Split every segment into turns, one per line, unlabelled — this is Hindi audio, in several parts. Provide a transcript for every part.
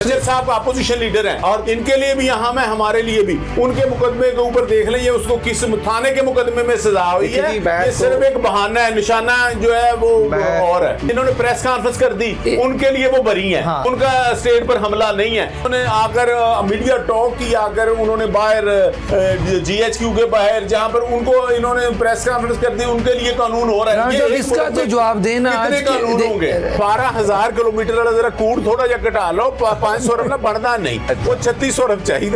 साहब अपोजिशन लीडर हैं और इनके लिए भी यहाँ में हमारे लिए भी उनके मुकदमे के ऊपर देख लें, ये उसको किस थाने के मुकदमे में सजा हुई है, ये सिर्फ एक बहाना है, निशाना जो है वो और है। इन्होंने प्रेस कॉन्फ्रेंस कर दी, उनके लिए वो बरी हैं, हाँ। उनका स्टेट पर हमला नहीं है। उन्होंने आकर मीडिया टॉक किया, आकर उन्होंने बाहर GHQ के बाहर जहाँ पर उनको इन्होंने प्रेस कॉन्फ्रेंस कर दी, उनके लिए कानून हो रहा है।
इसका तो जवाब देना,
कितने कानून होंगे? 12,000 किलोमीटर वाला जरा कूड़ थोड़ा जा घटा लो, 500 अरब ना बढ़ना नहीं, वो 36 अरब चाहिए।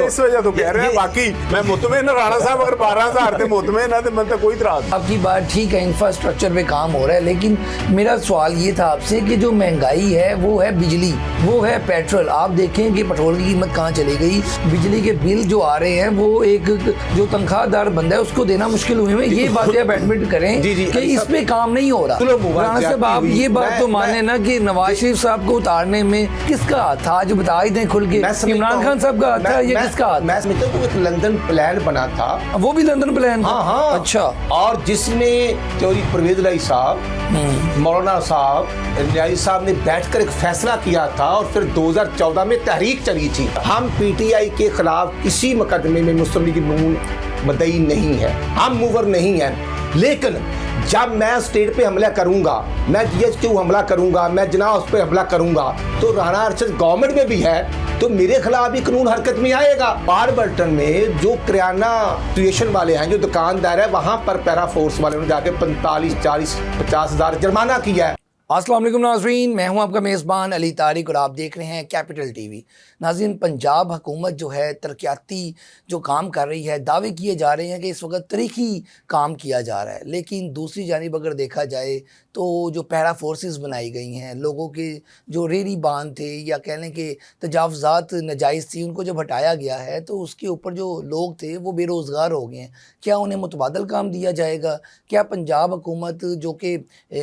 इस वजह तो कह रहे हैं, बाकी मैं मुतमईन राणा साहब अगर 12,000 थे मुतमईन है तो मैं तो कोई इतराज।
आपकी बात ठीक है, इंफ्रास्ट्रक्चर पे काम हो रहा है, लेकिन मेरा सवाल ये था आपसे कि जो महंगाई है वो है बिजली, वो है पेट्रोल। आप देखें कि पेट्रोल की कीमत कहाँ चली गई, बिजली के बिल जो आ रहे हैं वो एक जो तनख्वाहदार बंदा है उसको देना मुश्किल हुए में, ये बातें आप एडमिट करें कि इस पे काम नहीं हो रहा। राणा साहब आप ये बात तो माने ना कि नवाज शरीफ साहब को उतारने में किसका हाथ था, जो बता ही दें खुल के। इमरान खान साहब का हाथ था, ये किसका हाथ?
मैं समझता हूँ एक लंदन प्लान बना था,
वो भी लंदन प्लान।
हाँ।
अच्छा।
और जिसमें चौधरी परवेज इलाही साहब, मौलाना साहब, न्यायी साहब ने बैठकर एक फैसला किया था और फिर 2014 में तहरीक चली थी। हम PTI के खिलाफ किसी मुकदमे में मुस्लिम लीग नून मुद्दई नहीं है, हम मूवर नहीं है, लेकिन जब मैं स्टेट पे हमला करूंगा, मैं GHQ हमला करूंगा, मैं जना उस पर हमला करूंगा, तो राणा अरशद गवर्नमेंट में भी है तो मेरे खिलाफ भी कानून हरकत में आएगा। पारबर्टन में जो किराना सिचुएशन वाले हैं, जो दुकानदार है, वहां पर पैरा फोर्स वाले ने जाके 45, 40, 50 हज़ार जुर्माना किया है।
अस्सलाम वालेकुम नाज़रीन, मैं हूं आपका मेज़बान अली तारिक और आप देख रहे हैं कैपिटल TV। नाज़रीन, पंजाब हुकूमत जो है तरक्याती जो काम कर रही है, दावे किए जा रहे हैं कि इस वक्त तरीक़ी काम किया जा रहा है, लेकिन दूसरी जानिब अगर देखा जाए तो जो पैरा फोर्सेस बनाई गई हैं, लोगों के जो रेरी बांध थे या कह लें कि तजावज़ात नजायज़ थी, उनको जब हटाया गया है तो उसके ऊपर जो लोग थे वो बेरोज़गार हो गए हैं। क्या उन्हें मुतबादल काम दिया जाएगा? क्या पंजाब हुकूमत जो कि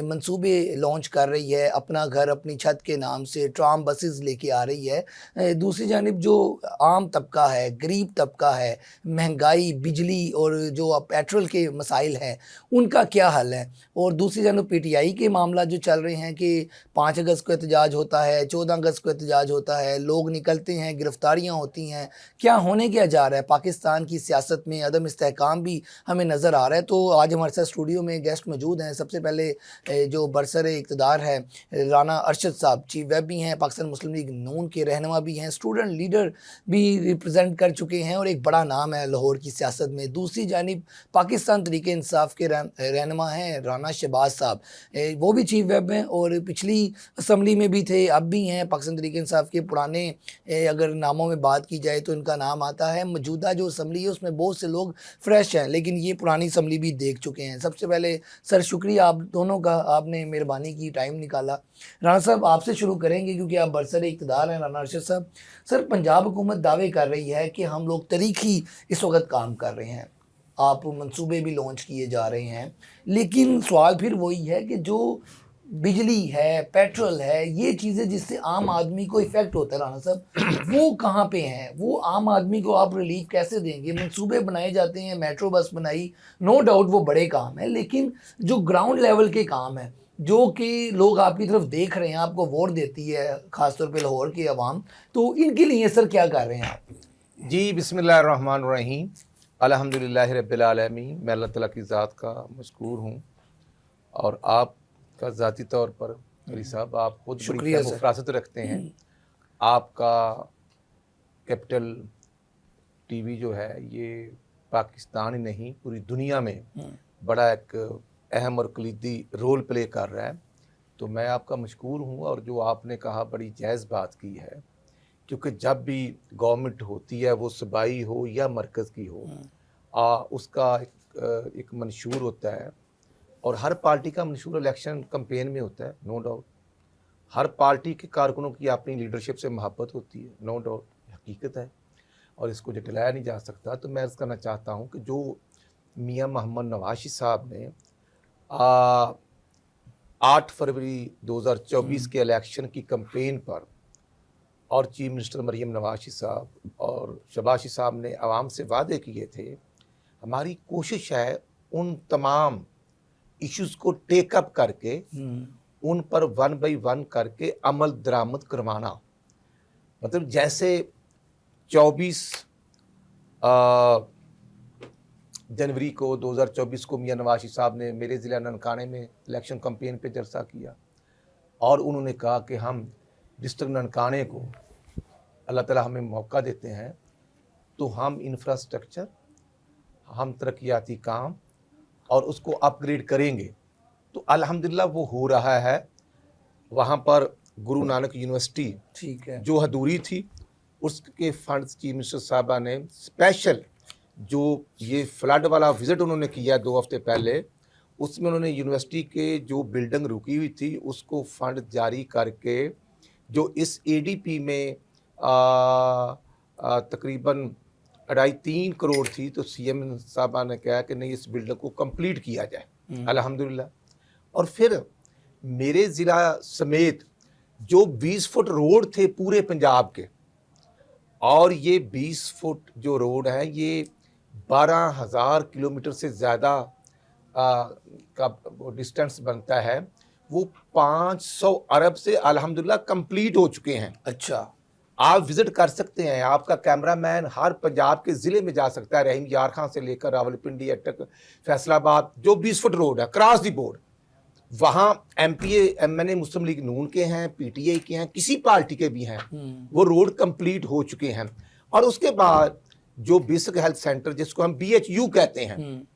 मंसूबे लॉन्च कर रही है, अपना घर अपनी छत के नाम से ट्राम बसेस लेके आ रही है, दूसरी जानिब जो आम तबका है, गरीब तबका है, महंगाई, बिजली और जो पेट्रोल के मसाइल हैं उनका क्या हल है? और दूसरी जानिब PTI के मामला जो चल रहे हैं कि 5 अगस्त को एहतजाज होता है, 14 अगस्त को एहतजाज होता है, लोग निकलते हैं, गिरफ्तारियां होती हैं, क्या होने क्या जा रहा है? पाकिस्तान की सियासत में अदम इस्तेहकाम भी हमें नज़र आ रहा है। तो आज हमारे साथ स्टूडियो में गेस्ट मौजूद हैं। सबसे पहले जो बरसरे इक़्तिदार है राना अरशद साहब, चीफ व्हिप भी हैं, पाकिस्तान मुस्लिम लीग नून के रहनुमा भी हैं, स्टूडेंट लीडर भी रिप्रेजेंट कर चुके हैं और एक बड़ा नाम है लाहौर की सियासत में। दूसरी जानिब पाकिस्तान तरीके इंसाफ के रहनुमा हैं राना शहबाज साहब, वो भी चीफ व्हिप हैं और पिछली असम्बली में भी थे, अब भी हैं। पाकिस्तान तरीके इंसाफ के पुराने अगर नामों में बात की जाए तो इनका नाम आता है। मौजूदा जो असम्बली है उसमें बहुत से लोग फ्रेश हैं, लेकिन ये पुरानी असम्बली भी देख चुके हैं। सबसे पहले सर शुक्रिया आप दोनों का, आपने मेहरबानी की, टाइम निकाला। राणा साहब आपसे शुरू करेंगे क्योंकि आप बरसरे इक़्तिदार हैं। राना अरशद साहब, सर पंजाब हुकूमत दावे कर रही है कि हम लोग तरीक़ी इस वक्त काम कर रहे हैं, आप मंसूबे भी लॉन्च किए जा रहे हैं, लेकिन सवाल फिर वही है कि जो बिजली है, पेट्रोल है, ये चीज़ें जिससे आम आदमी को इफ़ेक्ट होता है, राणा साहब वो कहाँ पे हैं? वो आम आदमी को आप रिलीफ कैसे देंगे? मंसूबे बनाए जाते हैं, मेट्रो बस बनाई, नो डाउट वो बड़े काम है, लेकिन जो ग्राउंड लेवल के काम है, जो कि लोग आपकी तरफ देख रहे हैं, आपको वोट देती है ख़ासतौर पे लाहौर की आवाम, तो इनके लिए सर क्या कर रहे हैं आप?
जी, बिस्मिल्लाहिर्रहमानिर्रहीम, अल्हम्दुलिल्लाहि रब्बिल आलमीन। मैं अल्लाह ताला की ज़ात का मशकूर हूँ और आपका ज़ाती तौर पर अली साहब, आप खुद बड़ी फरासत रखते हैं। आपका कैपिटल TV जो है ये पाकिस्तान ही नहीं पूरी दुनिया में बड़ा एक अहम और कलीदी रोल प्ले कर रहा है, तो मैं आपका मशकूर हूँ। और जो आपने कहा बड़ी जायज़ बात की है, क्योंकि जब भी गवर्नमेंट होती है, वो सूबाई हो या मरकज़ की हो, उसका एक मंशूर होता है और हर पार्टी का मंशूर इलेक्शन कैंपेन में होता है, नो डाउट। हर पार्टी के कारकुनों की अपनी लीडरशिप से मोहब्बत होती है, नो डाउट, हकीकत है और इसको जटलाया नहीं जा सकता। तो मैं अर्ज़ करना चाहता हूँ कि जो मियाँ मोहम्मद नवाज साहब ने 8 फरवरी 2024 के इलेक्शन की कैंपेन पर और चीफ मिनिस्टर मरीम नवाज साहब और शहबाज साहब ने आवाम से वादे किए थे, हमारी कोशिश है उन तमाम इश्यूज़ को टेकअप करके उन पर 1 बाय 1 करके अमल दरामद करवाना। मतलब जैसे 24 जनवरी को 2024 को मियां नवाज साहब ने मेरे ज़िला ननकाने में इलेक्शन कैंपेन पे जलसा किया और उन्होंने कहा कि हम डिस्ट्रिक्ट ननकाने को अल्लाह ताला हमें मौका देते हैं तो हम इंफ्रास्ट्रक्चर, हम तरक्याती काम और उसको अपग्रेड करेंगे। तो अल्हम्दुलिल्लाह वो हो रहा है। वहाँ पर गुरु नानक यूनिवर्सिटी
ठीक है,
जो हदूरी थी, उसके फंड्स चीफ मिनिस्टर साहबा ने स्पेशल जो ये फ्लड वाला विज़िट उन्होंने किया 2 हफ्ते पहले, उसमें उन्होंने यूनिवर्सिटी के जो बिल्डिंग रुकी हुई थी उसको फंड जारी करके जो इस एडीपी में तकरीबन 2.5-3 करोड़ थी, तो सीएम साहबा ने कहा कि नहीं, इस बिल्डिंग को कंप्लीट किया जाए अल्हम्दुलिल्लाह। और फिर मेरे ज़िला समेत जो 20 फुट रोड थे पूरे पंजाब के, और ये 20 फुट जो रोड है ये 12,000 किलोमीटर से ज़्यादा का डिस्टेंस बनता है, वो 500 अरब से अल्हम्दुलिल्लाह कंप्लीट हो चुके हैं।
अच्छा,
आप विजिट कर सकते हैं, आपका कैमरामैन हर पंजाब के ज़िले में जा सकता है, रहीम यार खां से लेकर रावलपिंडी अटक फैसलाबाद, जो 20 फुट रोड है क्रॉस दी बोर्ड, वहाँ MPA MNA मुस्लिम लीग नून के हैं, PTI के हैं, किसी पार्टी के भी हैं, वो रोड कंप्लीट हो चुके हैं। और उसके बाद जो बेसिक हेल्थ सेंटर जिसको हम BHU कहते हैं,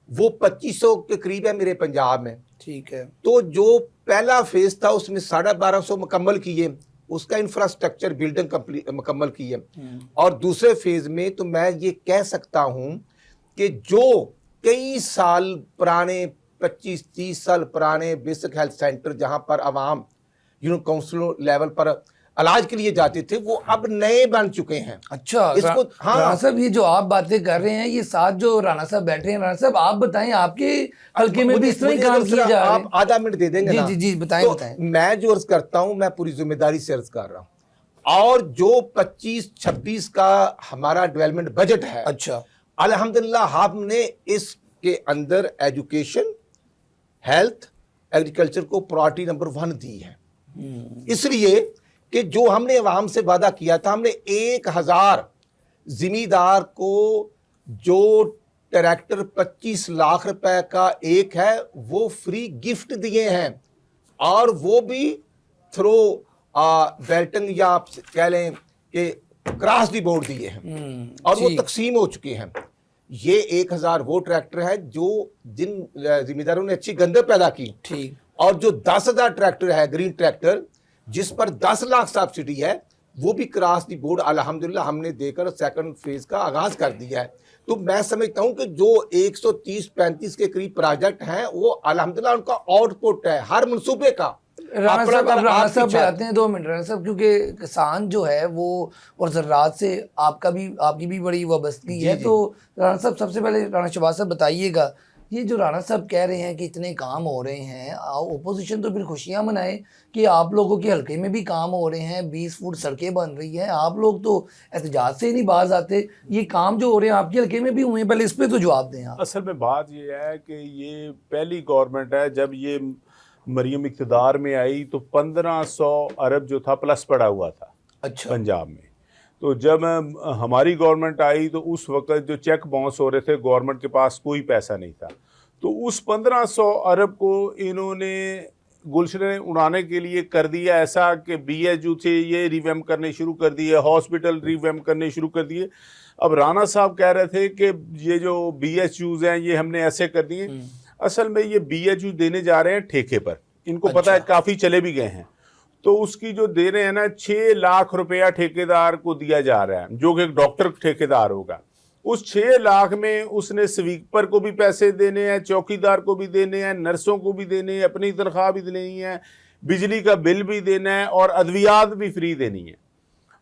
वो 2500 के करीब है मेरे पंजाब में।
ठीक है,
तो जो पहला फेज था उसमें 1250 मुकम्मल किए, उसका इंफ्रास्ट्रक्चर बिल्डिंग मुकम्मल की है। और दूसरे फेज में तो मैं ये कह सकता हूँ कि जो कई साल पुराने 25-30 साल पुराने बेसिक हेल्थ सेंटर जहाँ पर आवाम काउंसिल लेवल पर इलाज के लिए जाते थे, वो अब नए बन चुके हैं।
अच्छा,
इसको
राणा साहब, ये जो आप बातें कर रहे हैं, ये साथ जो राणा साहब बैठे हैं, राणा साहब आप बताएं, आपके हल्के में भी इस तरह ही काम किया जा रहा है?
आप आधा मिनट दे देंगे ना?
जी जी, बताएं
तो
बताएं।
मैं जो अर्ज करता हूं, मैं पूरी जिम्मेदारी से अर्ज कर रहा हूं। और जो 25-26 का हमारा डेवलपमेंट बजट है,
अच्छा,
अल्हम्दुलिल्लाह हमने इसके अंदर एजुकेशन, हेल्थ, एग्रीकल्चर को प्रायोरिटी नंबर 1 दी है। इसलिए कि जो हमने अवाम से वादा किया था, हमने 1000 जिमीदार को जो ट्रैक्टर 25 लाख रुपए का एक है वो फ्री गिफ्ट दिए हैं, और वो भी थ्रो बेल्टिंग या आप कह लें कि क्रॉस दी बोर्ड दिए हैं, और वो तकसीम हो चुके हैं। ये 1000 वो ट्रैक्टर है जो जिन जिम्मेदारों ने अच्छी गंदे पैदा की,
ठीक।
और जो 10,000 ट्रैक्टर है ग्रीन ट्रैक्टर जिस पर 10 लाख सब्सिडी है, वो भी क्रॉस दी बोर्ड अल्हम्दुलिल्लाह हमने देकर सेकंड फेज का आगाज कर दिया है। तो मैं समझता हूं कि जो 130-35 के करीब प्रोजेक्ट हैं वो अल्हम्दुलिल्लाह उनका आउटपुट है हर मंसूबे का।
राणा साहब आते हैं 2 मिनट राणा साहब, क्योंकि किसान जो है वो और ज़राअत से आपकी भी बड़ी वाबस्तगी है। तो राणा साहब, सबसे पहले राणा शहबाज साहब बताइएगा, ये जो राणा साहब कह रहे हैं कि इतने काम हो रहे हैं, ओपोजिशन तो फिर खुशियां मनाए कि आप लोगों के हल्के में भी काम हो रहे हैं, 20 फुट सड़कें बन रही हैं, आप लोग तो एहतजाज से ही नहीं बाज आते। ये काम जो हो रहे हैं आपके हल्के में भी हुए हैं, पहले इस पर तो जवाब दें आप।
असल में बात ये है कि ये पहली गवर्नमेंट है, जब ये मरियम इक़्तिदार में आई तो 1500 अरब जो था प्लस पड़ा हुआ था।
अच्छा,
पंजाब में। तो जब हमारी गवर्नमेंट आई तो उस वक्त जो चेक बाउंस हो रहे थे, गवर्नमेंट के पास कोई पैसा नहीं था, तो उस 1500 अरब को इन्होंने गुलशनें उड़ाने के लिए कर दिया ऐसा कि BHU थे ये रिवैम्प करने शुरू कर दिए, हॉस्पिटल रिवैम्प करने शुरू कर दिए। अब राणा साहब कह रहे थे कि ये जो BHUs हैं ये हमने ऐसे कर दिए। असल में ये BHU देने जा रहे हैं ठेके पर, इनको पता है, काफ़ी चले भी गए हैं। तो उसकी जो दे रहे हैं ना, 6 लाख रुपया ठेकेदार को दिया जा रहा है, जो कि एक डॉक्टर ठेकेदार होगा। उस 6 लाख में उसने स्वीपर को भी पैसे देने हैं, चौकीदार को भी देने हैं, नर्सों को भी देने हैं, अपनी तनख्वाह भी देनी है, बिजली का बिल भी देना है, और अद्वियात भी फ्री देनी है।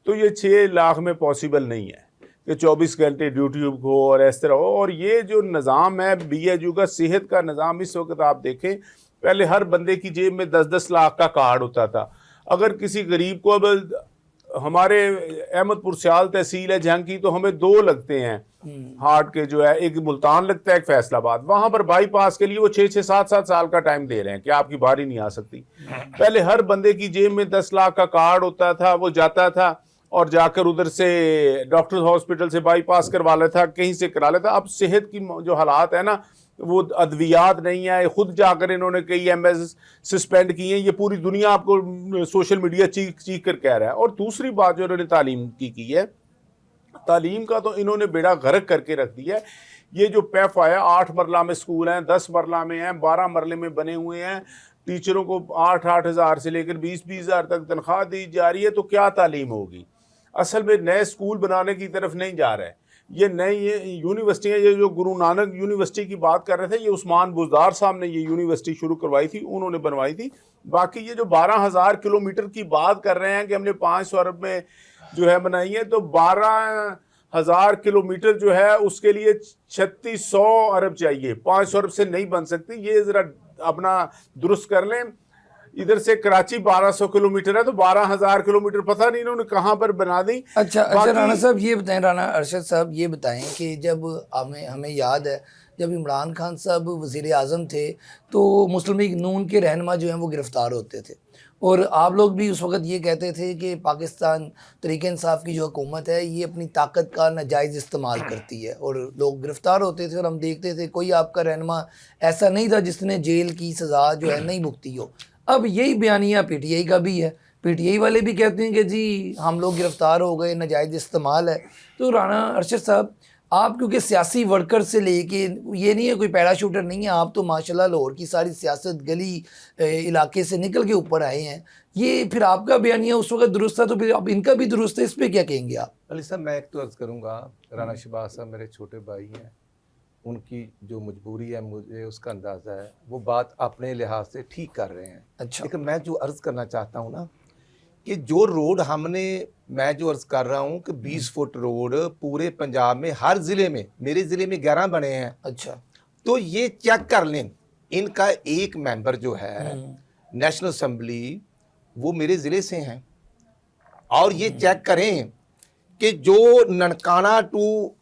तो ये 6 लाख में पॉसिबल नहीं है कि 24 घंटे ड्यूटी हो और इस तरह हो। और ये जो निज़ाम है BHU का, सेहत का निज़ाम, इस वक्त आप देखें, पहले हर बंदे की जेब में 10-10 लाख का कार्ड होता था। अगर किसी गरीब को, अब हमारे अहमदपुर सियाल तहसील है जहाँ की, तो हमें 2 लगते हैं हार्ट के जो है, एक मुल्तान लगता है, एक फैसलाबाद। वहाँ पर बाईपास के लिए वो 6-6, 7-7 साल का टाइम दे रहे हैं कि आपकी बारी नहीं आ सकती। पहले हर बंदे की जेब में 10 लाख का कार्ड होता था, वो जाता था, और जाकर उधर से डॉक्टर्स हॉस्पिटल से बाईपास करवा लेता, कहीं से करा लेता। अब सेहत की जो हालात है ना, वो अद्वियात नहीं है, खुद जाकर इन्होंने कई एमएस सस्पेंड किए हैं। ये पूरी दुनिया आपको सोशल मीडिया चीख चीख कर कह रहा है। और दूसरी बात जो इन्होंने तालीम की है, तालीम का तो इन्होंने बेड़ा गर्क करके रख दिया है। ये जो पैफ आया, 8 मरला में स्कूल हैं, 10 मरला में हैं, 12 मरले में बने हुए हैं, टीचरों को 8-8 हज़ार से लेकर 20-20 हज़ार तक तनख्वाह दी जा रही है, तो क्या तालीम होगी? असल में नए स्कूल बनाने की तरफ नहीं जा रहा है। ये नई यूनिवर्सिटियाँ, ये जो गुरु नानक यूनिवर्सिटी की बात कर रहे थे, ये उस्मान बुज़दार साहब ने ये यूनिवर्सिटी शुरू करवाई थी, उन्होंने बनवाई थी। बाकी ये जो 12,000 किलोमीटर की बात कर रहे हैं कि हमने 500 अरब में जो है बनाई है, तो 12,000 किलोमीटर जो है उसके लिए 3600 अरब चाहिए, 500 अरब से नहीं बन सकती। ये ज़रा अपना दुरुस्त कर लें। इधर से कराची 1200 किलोमीटर है, तो 12,000 किलोमीटर पता नहीं इन्होंने कहाँ पर बना दी।
अच्छा, राणा साहब ये बताएं, राणा अरशद साहब ये बताएं कि जब हमें याद है जब इमरान खान साहब वज़ीर आज़म थे तो मुस्लिम लीग नून के रहनुमा जो हैं वो गिरफ़्तार होते थे, और आप लोग भी उस वक़्त ये कहते थे कि पाकिस्तान तहरीक इंसाफ की जो हुकूमत है ये अपनी ताकत का नाजायज़ इस्तेमाल करती है, और लोग गिरफ़्तार होते थे और हम देखते थे कोई आपका रहनुमा ऐसा नहीं था जिसने जेल की सज़ा जो है नहीं भुगती हो। अब यही बयानिया पीटीआई का भी है, पीटीआई वाले भी कहते हैं कि जी हम लोग गिरफ़्तार हो गए, नाजायज़ इस्तेमाल है। तो राणा अरशद साहब, आप क्योंकि सियासी वर्कर से लेके, ये नहीं है कोई पैराशूटर नहीं है, आप तो माशाल्लाह लाहौर की सारी सियासत गली इलाके से निकल के ऊपर आए हैं, ये फिर आपका बयानिया उस वक्त दुरुस्त था, तो फिर अब इनका भी दुरुस्त है, इस पर क्या कहेंगे आप?
अली साहब, मैं एक तो अर्ज़ करूँगा, राना शहबाज साहब मेरे छोटे भाई हैं, उनकी जो मजबूरी है मुझे उसका अंदाज़ा है, वो बात अपने लिहाज से ठीक कर रहे हैं।
अच्छा,
लेकिन मैं जो अर्ज़ करना चाहता हूँ ना, कि जो रोड मैं जो अर्ज़ कर रहा हूँ कि 20 फुट रोड पूरे पंजाब में हर ज़िले में, मेरे ज़िले में 11 बने हैं।
अच्छा,
तो ये चेक कर लें, इनका एक मेंबर जो है नेशनल असम्बली वो मेरे ज़िले से हैं, और ये चेक करें कि जो ननकाना टू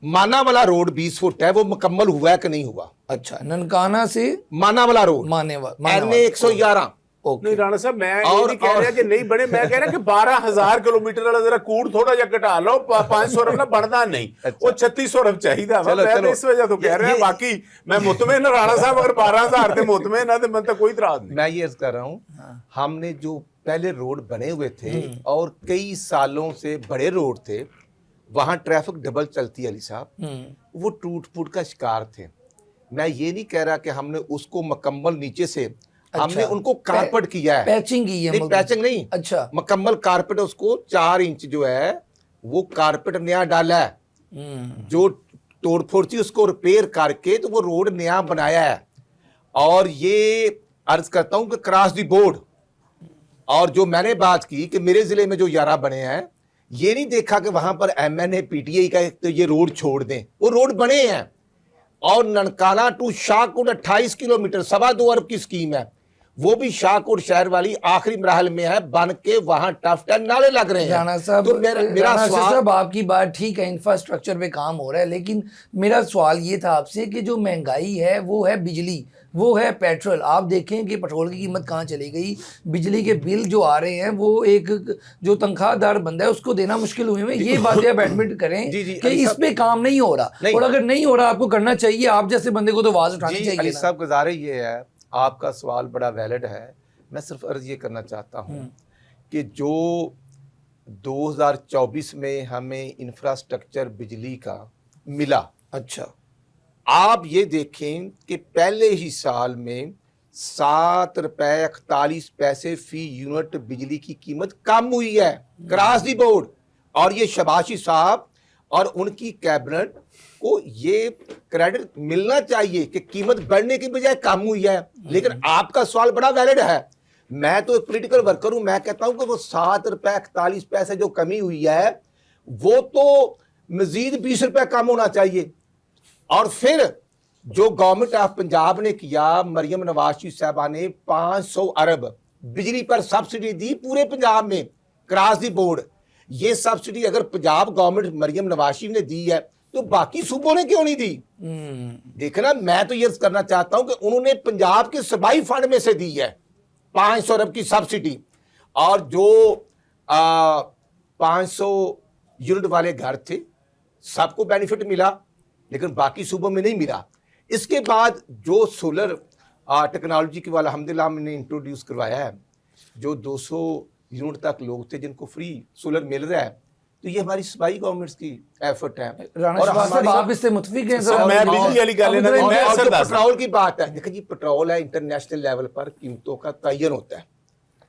माना वाला रोड 20 फुट है वो मुकम्मल हुआ है कि नहीं हुआ।
अच्छा, ननकाना से
माना वाला रोड
NA
111।
नहीं राणा साहब, मैं ये नहीं कह रहा कि नहीं बने, मैं कह रहा कि 12,000 किलोमीटर वाला जरा कूड़ थोड़ा जा घटा लो, 500 अरब ना बढ़ना नहीं। वो 3600 अरब चाहिए था। मैं इस वजह तो कह रहा हूँ, बाकी मैं मुतमईन राणा साहब, अगर 12,000 थे मुतमईन ना, तो मैं तो कोई इतराज नहीं।
मैं ये अर्ज कर रहा हूँ, हमने जो पहले रोड बने हुए थे और कई सालों से बड़े रोड थे, वहाँ ट्रैफिक डबल चलती है अली साहब, वो टूट फूट का शिकार थे। मैं ये नहीं कह रहा कि हमने उसको मुकम्मल नीचे से हमने उनको कारपेट किया है,
पैचिंग की है।
नहीं, पैचिंग नहीं,
अच्छा,
मुकम्मल कारपेट, उसको 4 इंच जो है वो कारपेट नया डाला है, जो तोड़फोड़ थी उसको रिपेयर करके तो वो रोड नया बनाया है। और ये अर्ज करता हूँ कि क्रॉस दी बोर्ड, और जो मैंने बात की कि मेरे जिले में जो 11 बने हैं, ये नहीं देखा कि वहां पर MNA PTI का तो ये रोड छोड़ दें, वो रोड बने हैं। और ननकाना टू शाहकोट 28 किलोमीटर 2.25 अरब की स्कीम है, वो भी शाहकोट शहर वाली आखिरी मरहल में है, बन के वहां टफ टेन नाले लग रहे हैं।
राणा साहब,
तो मेरा
सवाल, आपकी बात ठीक है, इंफ्रास्ट्रक्चर पे काम हो रहा है, लेकिन मेरा सवाल ये था आपसे कि जो महंगाई है वो है बिजली, वो है पेट्रोल। आप देखें कि पेट्रोल की कीमत कहाँ चली गई, बिजली के बिल जो आ रहे हैं वो एक जो तनख्वाहदार बंदा है उसको देना मुश्किल हुए हैं। ये बातें आप एडमिट करें कि इस पे काम नहीं हो रहा, और अगर नहीं हो रहा आपको करना चाहिए, आप जैसे बंदे को तो आवाज़ उठानी चाहिए।
अली साहब, गुजारे ये है, आपका सवाल बड़ा वैलिड है, मैं सिर्फ अर्ज ये करना चाहता हूँ कि जो 2024 में हमें इंफ्रास्ट्रक्चर बिजली का मिला,
अच्छा,
आप ये देखें कि पहले ही साल में 7 रुपए 41 पैसे फी यूनिट बिजली की कीमत कम हुई है, क्रॉस दी बोर्ड। और ये शबाशी साहब और उनकी कैबिनेट को ये क्रेडिट मिलना चाहिए कि कीमत बढ़ने की बजाय कम हुई है। लेकिन आपका सवाल बड़ा वैलिड है, मैं तो एक पॉलिटिकल वर्कर हूं, मैं कहता हूं कि वो 7 रुपए 41 पैसे जो कमी हुई है वो तो मजीद 20 रुपए कम होना चाहिए। और फिर जो गवर्नमेंट ऑफ पंजाब ने किया, मरियम नवाज साहबा ने 500 अरब बिजली पर सब्सिडी दी पूरे पंजाब में, क्रॉस दी बोर्ड। ये सब्सिडी अगर पंजाब गवर्नमेंट मरियम नवाज ने दी है तो बाकी सूबों ने क्यों नहीं दी? देखना, मैं तो ये करना चाहता हूं कि उन्होंने पंजाब के सूबाई फंड में से दी है 500 अरब की सब्सिडी। और जो 500 यूनिट वाले घर थे, सबको बेनिफिट मिला, लेकिन बाकी सूबों में नहीं मिला। इसके बाद जो सोलर टेक्नोलॉजी के वाला अल्हम्दुलिल्लाह हमने इंट्रोड्यूस करवाया है, जो 200 यूनिट तक लोग थे जिनको फ्री सोलर मिल रहा है, तो ये हमारी सूबाई गवर्नमेंट्स की एफर्ट है।
और आप इससे मुतफिक हैं सर?
मैं बिजली वाली गल है ना, मैं
और जो पेट्रोल की बात है, देखिए जी पेट्रोल है इंटरनेशनल लेवल पर कीमतों का तयन होता है।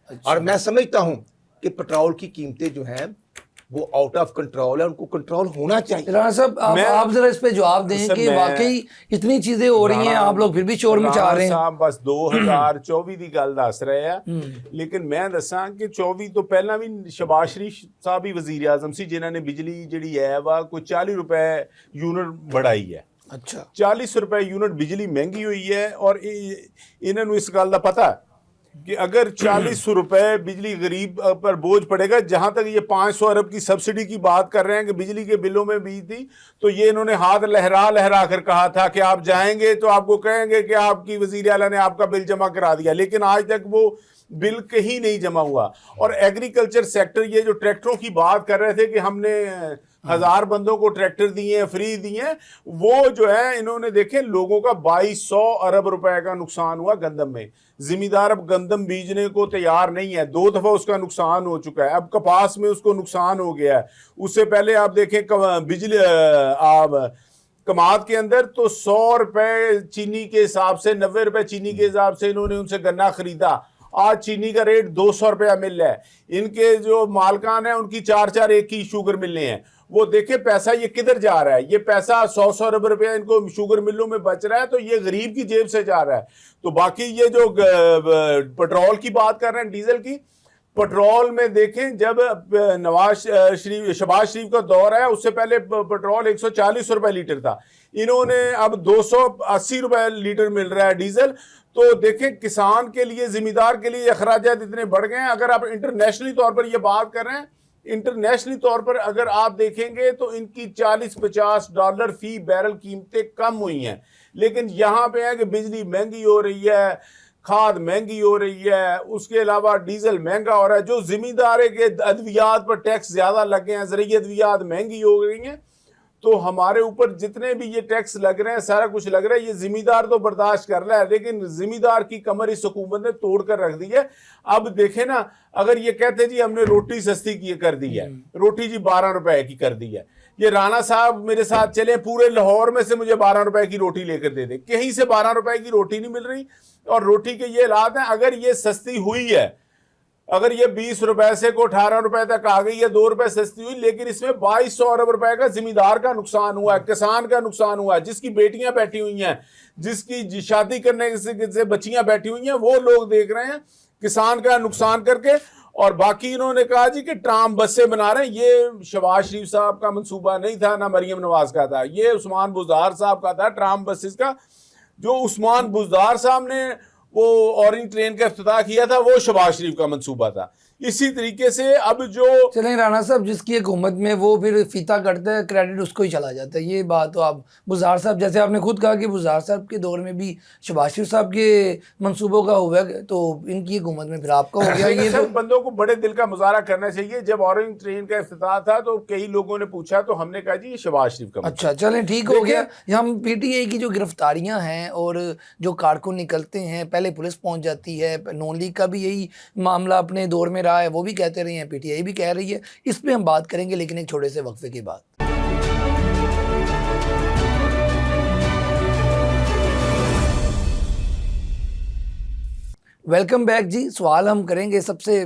अच्छा।
और मैं समझता हूं कि पेट्रोल की कीमतें जो हैं वो आउट ऑफ कंट्रोल है, उनको कंट्रोल होना चाहिए।
राणा साहब आप जरा इस पे जवाब दें कि वाकई इतनी चीजें हो रही हैं, आप लोग फिर भी शोर मचा रहे हैं।
साहब बस 2024 ਦੀ ਗੱਲ ਦੱਸ ਰਹੇ ਆ, ਲੇਕਿਨ ਮੈਂ ਦੱਸਾਂ ਕਿ 24 ਤੋਂ ਪਹਿਲਾਂ ਵੀ ਸ਼ਬਾਜ਼ ਸ਼ਰੀਫ ਸਾਹਿਬ ਹੀ ਵਜ਼ੀਰ ਆਜ਼ਮ ਸੀ ਜਿਨ੍ਹਾਂ ਨੇ ਬਿਜਲੀ ਜਿਹੜੀ ਹੈ ਵਾ ਕੋਈ 40 ਰੁਪਏ यूनिट बढ़ाई है।
अच्छा,
40 रुपए यूनिट बिजली महंगी हुई है और इन्हों इस गल का पता है कि अगर 40 रुपए बिजली गरीब पर बोझ पड़ेगा, जहां तक ये 500 अरब की सब्सिडी की बात कर रहे हैं कि बिजली के बिलों में भी थी, तो ये इन्होंने हाथ लहरा लहरा कर कहा था कि आप जाएंगे तो आपको कहेंगे कि आपकी वजीर आला ने आपका बिल जमा करा दिया, लेकिन आज तक वो बिल कहीं नहीं जमा हुआ। और एग्रीकल्चर सेक्टर, ये जो ट्रैक्टरों की बात कर रहे थे कि हमने 1000 बंदों को ट्रैक्टर दिए हैं, फ्री दिए हैं, वो जो है इन्होंने देखे लोगों का 2200 अरब रुपए का नुकसान हुआ गंदम में। जिम्मेदार अब गंदम बीजने को तैयार नहीं है, 2 दफा उसका नुकसान हो चुका है, अब कपास में उसको नुकसान हो गया है। उससे पहले आप देखें बिजली कमात के अंदर तो 100 रुपए चीनी के हिसाब से, 90 रुपए चीनी के हिसाब से इन्होंने उनसे गन्ना खरीदा। आज चीनी का रेट 200 रुपया मिल रहा है। इनके जो मालकान है उनकी 4-4 एक ही शुगर मिलने हैं। वो देखे पैसा ये किधर जा रहा है, ये पैसा 100 अरब रुपया इनको शुगर मिलों में बच रहा है, तो ये गरीब की जेब से जा रहा है। तो बाकी ये जो पेट्रोल की बात कर रहे हैं, डीजल की, पेट्रोल में देखें जब शहबाज शरीफ का दौर है उससे पहले पेट्रोल 140 रुपए लीटर था, इन्होंने अब 280 रुपए लीटर मिल रहा है डीजल। तो देखें किसान के लिए, जिम्मेदार के लिए अखराजात इतने बढ़ गए हैं। अगर आप इंटरनेशनली तौर पर ये बात कर रहे हैं, इंटरनेशनली तौर पर अगर आप देखेंगे तो इनकी $40-50 फी बैरल कीमतें कम हुई हैं, लेकिन यहाँ पे है कि बिजली महंगी हो रही है, खाद महंगी हो रही है, उसके अलावा डीजल महंगा हो रहा है, जो जिम्मेदार के अद्वियात पर टैक्स ज़्यादा लगे हैं, ज़रूरी अद्वियात महंगी हो गई हैं। तो हमारे ऊपर जितने भी ये टैक्स लग रहे हैं, सारा कुछ लग रहा है, ये जिम्मेदार तो बर्दाश्त कर रहा है, लेकिन जिम्मेदार की कमर इस हुकूमत ने तोड़ कर रख दी है। अब देखें ना, अगर ये कहते जी हमने रोटी सस्ती की कर दी है, रोटी जी 12 रुपए की कर दी है, ये राणा साहब मेरे साथ चले, पूरे लाहौर में से मुझे 12 रुपए की रोटी लेकर दे दे, कहीं से 12 रुपए की रोटी नहीं मिल रही। और रोटी के ये हालात हैं, अगर ये सस्ती हुई है, अगर ये 20 रुपए से को 18 रुपए तक आ गई है, 2 रुपए सस्ती हुई, लेकिन इसमें 2200 अरब रुपए का जिम्मेदार का नुकसान हुआ है, किसान का नुकसान हुआ है, जिसकी बेटियां बैठी हुई हैं, जिसकी शादी करने से बच्चियां बैठी हुई हैं, वो लोग देख रहे हैं किसान का नुकसान करके। और बाकी इन्होंने कहा जी कि ट्राम बसें बना रहे हैं, ये शहबाज शरीफ साहब का मंसूबा नहीं था, ना मरियम नवाज का था, ये उस्मान बुज़दार साहब का था, ट्राम बसेस का। जो उस्मान बुज़दार साहब ने वो ऑरेंज ट्रेन का इफ्तिताह किया था, वो शहबाज शरीफ का मंसूबा था। इसी तरीके से अब जो
चलें राणा साहब, जिसकी हुकूमत में वो फिर फीता करता है, क्रेडिट उसको ही चला जाता है। ये बात तो आप बुज़दार साहब, जैसे आपने खुद कहा कि बुज़दार साहब के दौर में भी शहबाज शरीफ साहब के मंसूबों का हुआ, तो इनकी हुकूमत में फिर आपका हो गया। ये तो
बंदों को बड़े दिल का मुजाहरा करना चाहिए। जब ऑरेंज ट्रेन का इफ्तिताह था तो कई लोगों ने पूछा, तो हमने कहा जी ये शहबाज शरीफ का।
अच्छा चलें, ठीक हो गया। हम PTI की जो गिरफ्तारियां हैं और जो कारकुन निकलते हैं, पहले पुलिस पहुंच जाती है, नून लीग का भी यही मामला अपने दौर में रहा है, वो भी कहते रहे हैं, PTI भी कह रही है। इस पे हम बात करेंगे, लेकिन एक छोटे से वक्फे के बाद। वेलकम बैक जी। सवाल हम करेंगे सबसे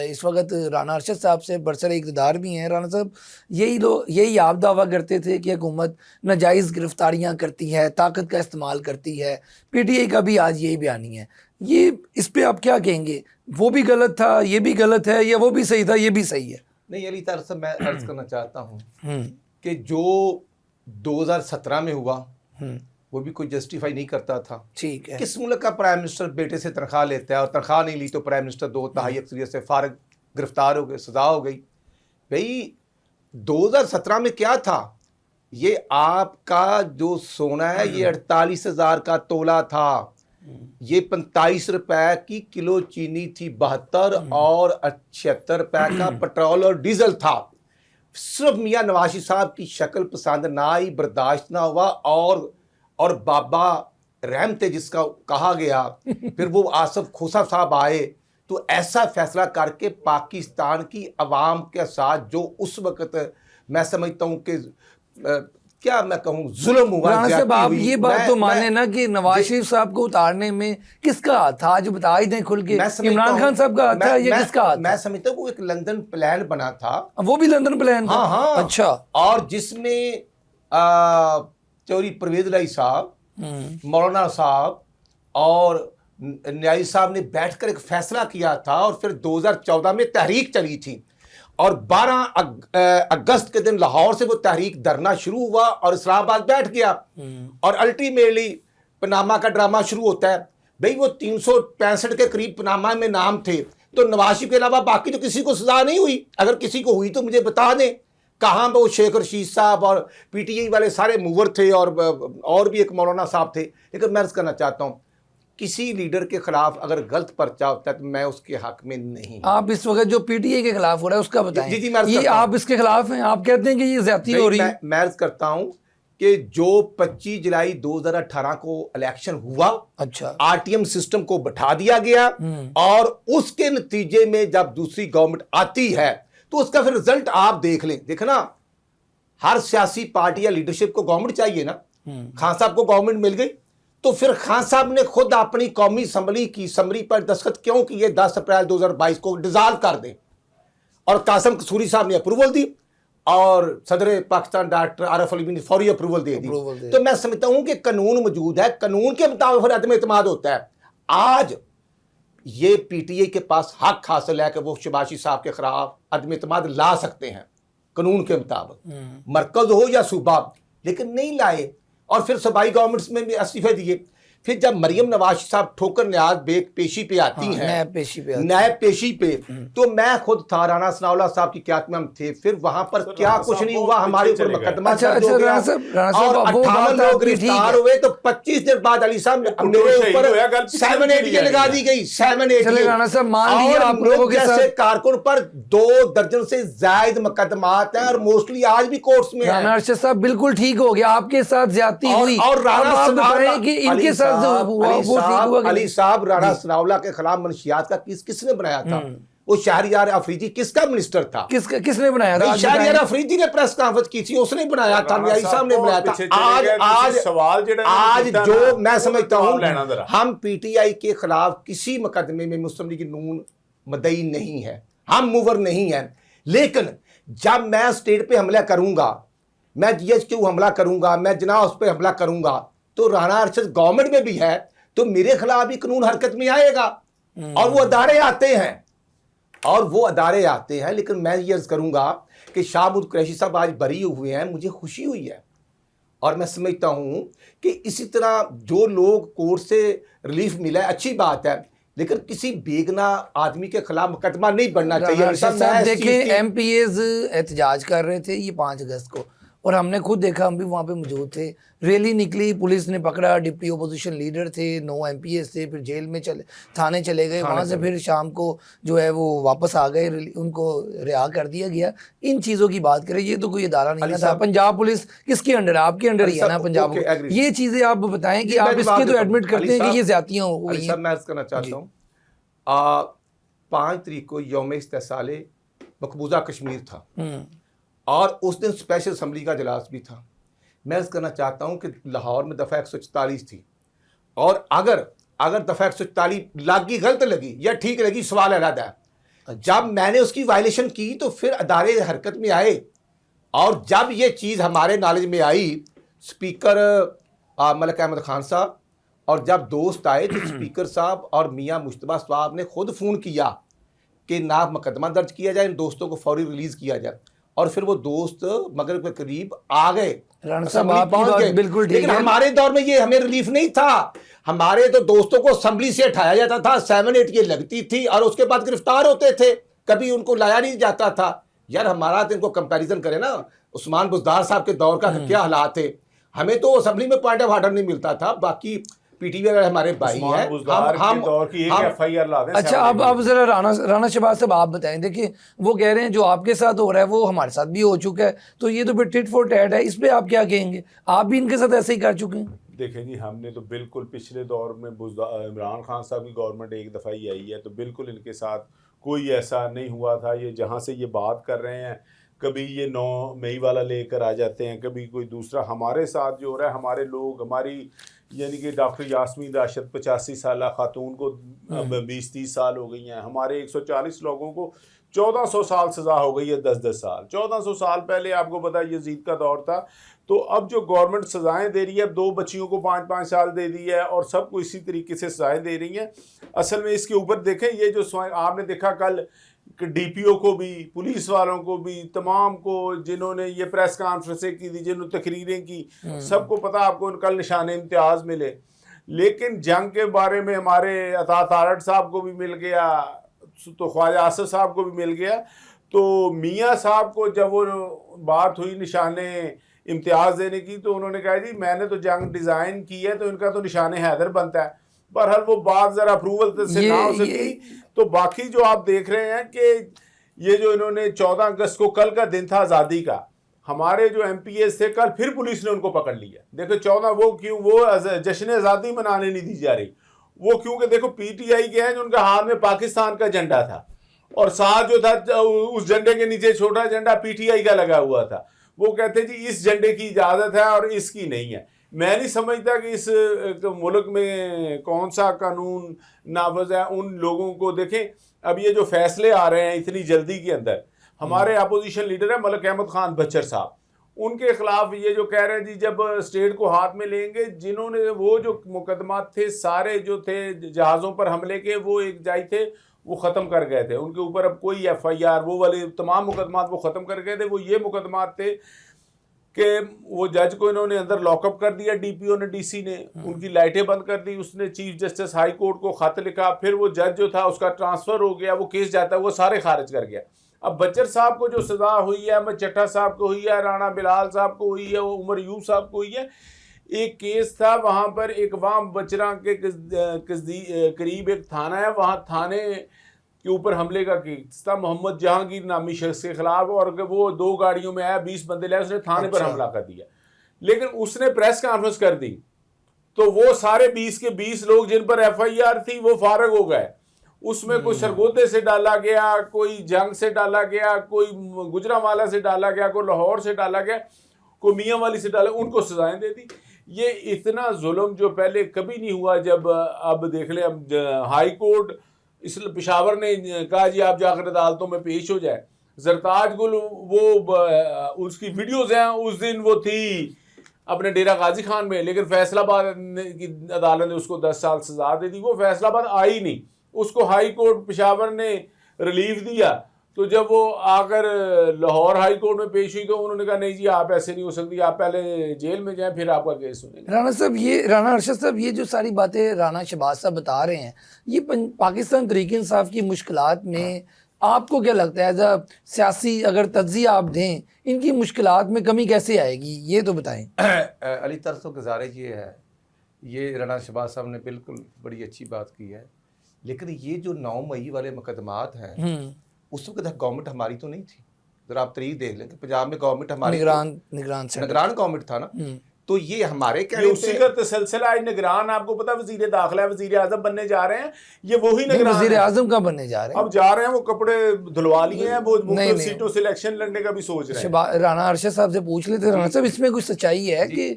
इस वक्त राना अरशद साहब से, बरसर इक़्तिदार भी हैं। राना साहब, यही आप दावा करते थे कि हुकूमत नाजायज़ गिरफ्तारियां करती है, ताकत का इस्तेमाल करती है। PTI का भी आज यही बयानी है। ये इस पे आप क्या कहेंगे? वो भी गलत था, ये भी गलत है, या वो भी सही था, ये भी सही है?
नहीं, अली तार साहब, मैं अर्ज करना चाहता हूँ कि जो 2017 में हुआ वो भी कोई जस्टिफाई नहीं करता था।
ठीक है।
किस मुल्क का प्राइम मिनिस्टर बेटे से तनख्वाह लेता है, और तनख्वाह नहीं ली तो प्राइम मिनिस्टर 2/3 अक्सरियत से फारग, गिरफ्तार हो गए, सजा हो गई। भाई 2017 में क्या था? ये आपका जो सोना है ये 48,000 का तोला था, ये 45 रुपए की किलो चीनी थी, 72 और 76 रुपए का पेट्रोल और डीजल था। सिर्फ मियाँ नवाज शरीफ साहब की शक्ल पसंद ना आई, बर्दाश्त ना हुआ, और बाबा रहमते जिसका कहा गया, फिर वो आसफ खोसा साहब आए, तो ऐसा फैसला करके पाकिस्तान की आवाम के साथ जो उस वक्त मैं समझता हूँ कि क्या मैं कहूँ जुल्म हुआ।
राणा साहब आप ये बात तो माने ना कि नवाज शरीफ साहब को उतारने में किसका हाथ था, आज बता ही दें खुल के, इमरान खान साहब का हाथ था या किसका हाथ था?
मैं समझता हूँ वो एक लंदन प्लान बना था।
वो भी लंदन प्लान था?
हाँ।
अच्छा।
और जिसमें चौधरी परवेज इलाही साहब, मौलाना साहब और न्यायी साहब ने बैठकर एक फैसला किया था, और फिर 2014 में तहरीक चली थी, और 12 अगस्त के दिन लाहौर से वो तहरीक धरना शुरू हुआ और इस्लामाबाद बैठ गया, और अल्टीमेटली पनामा का ड्रामा शुरू होता है। भाई वो 365 के करीब पनामा में नाम थे, तो नवाज शरीफ के अलावा बाकी तो किसी को सजा नहीं हुई। अगर किसी को हुई तो मुझे बता दें, कहाँ वो शेख रशीद साहब और पीटीआई वाले सारे मूवर थे, और भी एक मौलाना साहब थे। लेकिन मैं अर्ज करना चाहता हूँ, किसी लीडर के खिलाफ अगर गलत पर्चा होता है तो मैं उसके हक में नहीं।
आप इस वक्त जो पीटीआई के खिलाफ हो रहा है उसका बताएं।
जी
ये आप इसके खिलाफ हैं, आप कहते हैं कि ये ज्यादती हो रही है।
मैं अर्ज करता हूं कि जो 25 जुलाई 2018 को इलेक्शन हुआ,
अच्छा,
आरटीएम सिस्टम को बैठा दिया गया, और उसके नतीजे में जब दूसरी गवर्नमेंट आती है तो उसका फिर रिजल्ट आप देख लें। देखना, हर सियासी पार्टी या लीडरशिप को गवर्नमेंट चाहिए ना। खान साहब को गवर्नमेंट मिल गई, तो फिर खान साहब ने खुद अपनी कौमी असम्बली की समरी पर दस्तखत क्यों किए 10 अप्रैल 2022 को डिसॉल्व कर दें, और कासिम कसूरी साहब ने अप्रूवल दी, और सदर पाकिस्तान डॉक्टर आरिफ अलवी ने फौरी अप्रूवल दे दी। तो मैं समझता हूं कि कानून मौजूद है, कानून के मुताबिक फिर अदम एतमाद होता है। आज ये पीटीआई के पास हक हासिल है कि वो शहबाज शरीफ साहब के खिलाफ अदम एतमाद ला सकते हैं कानून के मुताबिक, मरकज हो या सूबा, लेकिन नहीं लाए, और फिर सूबाई गवर्नमेंट्स में भी इस्तीफे दिए। फिर जब मरियम नवाज साहब ठोकर न्याज पेशी पे आती हैं, नैब पेशी पे, तो मैं खुद था, राणा सनाउल्लाह साहब की क्यादत में हम थे, फिर वहां पर क्या कुछ नहीं हुआ, हमारे ऊपर मुकदमा दर्ज हो गया और 58 लोग गिरफ्तार हुए। तो 25 दिन बाद अली साहब मेरे ऊपर 780 लगा दी गई, 780। और लोग जैसे कारकुन पर 2 दर्जन से ज्यादा मुकदमात हैं, और मोस्टली आज भी कोर्ट्स में हैं।
राणा साहब बिल्कुल ठीक हो गया, आपके साथ ज्यादती हुई,
और राणा
इनके साथ
अली साहब राणा सनाउल्लाह के खिलाफ मनशियात का किसने बनाया था? वो शहरयार अफरीदी किसका मिनिस्टर था?
किसने बनाया था?
शहरयार अफरीदी ने प्रेस कॉन्फ्रेंस की थी, उसने बनाया था, न्यायी साहब ने बनाया था। आज जो मैं समझता हूं, हम पीटीआई के खिलाफ किसी मुकदमे में मुस्लिम लीग नून मदई नहीं है, हम मूवर नहीं है। लेकिन जब मैं स्टेट पे हमला करूंगा, मैं जीएचक्यू हमला करूंगा, मैं जना उस पर हमला करूंगा, तो राणा अरशद गवर्नमेंट में भी है, तो मेरे खिलाफ भी कानून हरकत में आएगा, और वो अदारे आते हैं। लेकिन मैं ये अर्ज करूंगा कि शाहमूद कुरैशी साहब आज बरी हुए हैं, मुझे खुशी हुई है, और मैं समझता हूं कि इसी तरह जो लोग कोर्ट से रिलीफ मिला है, अच्छी बात है, लेकिन किसी बेगना आदमी के खिलाफ मुकदमा नहीं बनना चाहिए।
देखिए एमपीएज एहतजाज कर रहे थे ये 5 अगस्त को, और हमने खुद देखा, हम भी वहाँ पे मौजूद थे, रैली निकली, पुलिस ने पकड़ा, डिप्टी ओपोजिशन लीडर थे, 9 एमपीएस थे, फिर जेल में थाने चले गए, वहाँ से फिर शाम को जो है वो वापस आ गए, उनको रिहा कर दिया गया। इन चीज़ों की बात करें, ये तो कोई इदारा नहीं था। पंजाब पुलिस किसके अंडर है? आपके अंडर ही है ना पंजाब। ये चीज़ें आप बताएं कि आप इसके तो एडमिट करते हैं कि ये ज्यादतियाँ हुई हैं।
मैं करना चाहता हूँ, 5 तारीख को यौम इस्तेसाले मकबूजा कश्मीर था, और उस दिन स्पेशल असम्बली का इजलास भी था। मैं अर्ज करना चाहता हूं कि लाहौर में दफ़ा 144 थी, और अगर दफ़ा 144 लगी, गलत लगी या ठीक लगी, सवाल अलग है। जब मैंने उसकी वायलेशन की तो फिर अदारे हरकत में आए, और जब ये चीज़ हमारे नॉलेज में आई, स्पीकर मलिक अहमद खान साहब और जब दोस्त आए तो स्पीकर साहब और मियाँ मुश्तबा साहब ने खुद फ़ोन किया कि ना मुकदमा दर्ज किया जाए, इन दोस्तों को फौरी रिलीज़ किया जाए, और फिर वो दोस्त मगरिब के करीब आ गए,
बिल्कुल।
लेकिन हमारे दौर में ये हमें रिलीफ नहीं था, हमारे तो दोस्तों को असेंबली से हटाया जाता था, 7-8 ये लगती थी, और उसके बाद गिरफ्तार होते थे, कभी उनको लाया नहीं जाता था। यार हमारा तो इनको कंपैरिजन करें ना, उस्मान बुज़दार साहब के दौर का क्या हालात थे, हमें तो असेंबली में पॉइंट ऑफ ऑर्डर नहीं मिलता था, बाकी पीटीवी वाले हमारे भाई
उस्मान
हैं,
बुज़दार के दौर की एक FIR ला दें।
अच्छा, अब जरा राणा शहबाज साहब आप बताएं। देखिए, वो कह रहे हैं जो आपके साथ हो रहा है वो हमारे साथ भी हो चुका है, तो ये तो फिर टिट फॉर टैट है, इस पे आप क्या कहेंगे? आप भी इनके साथ ऐसे ही कर चुके हैं?
देखें जी, हमने तो बिल्कुल पिछले दौर में इमरान खान साहब की गवर्नमेंट एक दफ़ा ही आई है, तो बिल्कुल इनके साथ कोई ऐसा नहीं हुआ था। ये जहाँ से ये बात कर रहे हैं, कभी ये 9 मई वाला लेकर आ जाते हैं, कभी कोई दूसरा। हमारे साथ जो हो रहा है, हमारे लोग, हमारी यानी कि डॉक्टर यास्मीन राशिद 85 साल खातून को अब 20-30 साल हो गई हैं। हमारे 140 लोगों को 1400 साल सज़ा हो गई है, 10-10 साल। 1400 साल पहले आपको पता है यजीद का दौर था। तो अब जो गवर्नमेंट सज़ाएं दे रही है, अब 2 बच्चियों को 5-5 साल दे दी है और सबको इसी तरीके से सज़ाएं दे रही हैं। असल में इसके ऊपर देखें, ये जो आपने देखा कल DPO को भी, पुलिस वालों को भी, तमाम को जिन्होंने ये प्रेस कॉन्फ्रेंसें की थी, जिन्होंने तकरीरें की, सबको पता आपको कल निशान इम्तियाज़ मिले। लेकिन जंग के बारे में हमारे अता तारड़ साहब को भी मिल गया, तो ख्वाजा आसिफ साहब को भी मिल गया। तो मियाँ साहब को जब वो बात हुई निशाने इम्तियाज़ देने की, तो उन्होंने कहा जी मैंने तो जंग डिज़ाइन की है, तो इनका तो निशान हैदर बनता है। बहरहाल वो बात ज़रा अप्रूवल से ना हो सकी। तो बाकी जो आप देख रहे हैं कि ये जो इन्होंने 14 अगस्त को, कल का दिन था आज़ादी का, हमारे जो MPs थे, कल फिर पुलिस ने उनको पकड़ लिया। देखो 14 वो क्यों, वो जश्न आज़ादी मनाने नहीं दी जा रही, वो क्योंकि देखो PTI के हैं, जो उनका हाथ में पाकिस्तान का झंडा था और साथ जो था उस झंडे के नीचे छोटा झंडा PTI का लगा हुआ था। वो कहते जी इस झंडे की इजाज़त है और इसकी नहीं है। मैं नहीं समझता कि इस मुल्क में कौन सा कानून नाफज है। उन लोगों को देखें, अब ये जो फैसले आ रहे हैं इतनी जल्दी के अंदर, हमारे अपोजिशन लीडर है मलिक अहमद खान बच्चर साहब, उनके खिलाफ ये जो कह रहे हैं जी जब स्टेट को हाथ में लेंगे, जिन्होंने वो जो मुकदमात थे सारे जो थे जहाज़ों पर हमले के, वो एक जाई थे वो ख़त्म कर गए थे। उनके ऊपर अब कोई FIR, वो वाले तमाम मुकदमात वो ख़त्म कर गए थे। वो ये मुकदमात थे कि वो जज को इन्होंने अंदर लॉकअप कर दिया, DPO ने, DC ने, उनकी लाइटें बंद कर दी। उसने चीफ जस्टिस हाई कोर्ट को ख़त लिखा, फिर वो जज जो था उसका ट्रांसफ़र हो गया, वो केस जाता है, वो सारे खारिज कर गया। अब बच्चर साहब को जो सज़ा हुई है, अहमद चट्टा साहब को हुई है, राणा बिलाल साहब को हुई है, वो उमर यूब साहब को हुई है। एक केस था वहाँ पर, एक वहाँ बचरा के करीब एक थाना है, वहाँ थाने के ऊपर हमले का केस था मोहम्मद जहांगीर नामी शख्स के खिलाफ, और वो 2 गाड़ियों में आया, 20 बंदे लाए, उसने थाने पर हमला कर दिया। लेकिन उसने प्रेस कॉन्फ्रेंस कर दी, तो वो सारे 20 के 20 लोग जिन पर FIR थी वो फारग हो गए। उसमें कोई सरगोदे से डाला गया, कोई जंग से डाला गया, कोई गुजरांवाला से डाला गया, कोई लाहौर से डाला गया, कोई मियांवाली से डाला, उनको सजाएं दे दी। ये इतना जुल्म जो पहले कभी नहीं हुआ। जब अब देख लें, अब हाई कोर्ट इस पेशावर ने कहा जी आप जाकर अदालतों में पेश हो जाए। जरताज गुल वो उसकी वीडियोज़ हैं, उस दिन वो थी अपने डेरा गाजी खान में, लेकिन फैसलाबाद की अदालत ने उसको 10 साल सजा दे दी। वो फैसलाबाद आई नहीं, उसको हाई कोर्ट पेशावर ने रिलीफ दिया। तो जब वो आकर लाहौर हाई कोर्ट में पेश हुई तो उन्होंने कहा नहीं जी आप ऐसे नहीं हो सकती, आप पहले जेल में जाएं फिर आपका केस सुनेंगे।
राणा अरशद साहब, ये जो सारी बातें राणा शहबाज साहब बता रहे हैं, ये पाकिस्तान तहरीक इंसाफ की मुश्किलात में आपको क्या लगता है, एज अ सियासी अगर तज्जिया आप दें, इनकी मुश्किलात में कमी कैसे आएगी, ये तो बताएं।
अली तरस तो गुजारिश ये है, ये राणा शहबाज साहब ने बिल्कुल बड़ी अच्छी बात की है, लेकिन ये जो 9 मई वाले मुकदमात हैं उस वक्त गवर्नमेंट हमारी तो नहीं थी। जरा आप तारीख देख लें कि पंजाब में गवर्नमेंट हमारी निगरान गवर्नमेंट था ना, तो ये हमारे
उसी का तसलसल आज निगरान, आपको पता वजीर दाखिला वजीर आजम बनने जा रहे हैं, ये वही निगरान
वजीर आजम का बनने जा रहे हैं।
अब जा रहे हैं, वो कपड़े धुलवा लिए हैं, वो मुख्तलिफ सीटों से इलेक्शन लड़ने का भी सोच रहे हैं।
राणा अरशद साहब से पूछ लेते। राणा साहब, इसमें कुछ सच्चाई है कि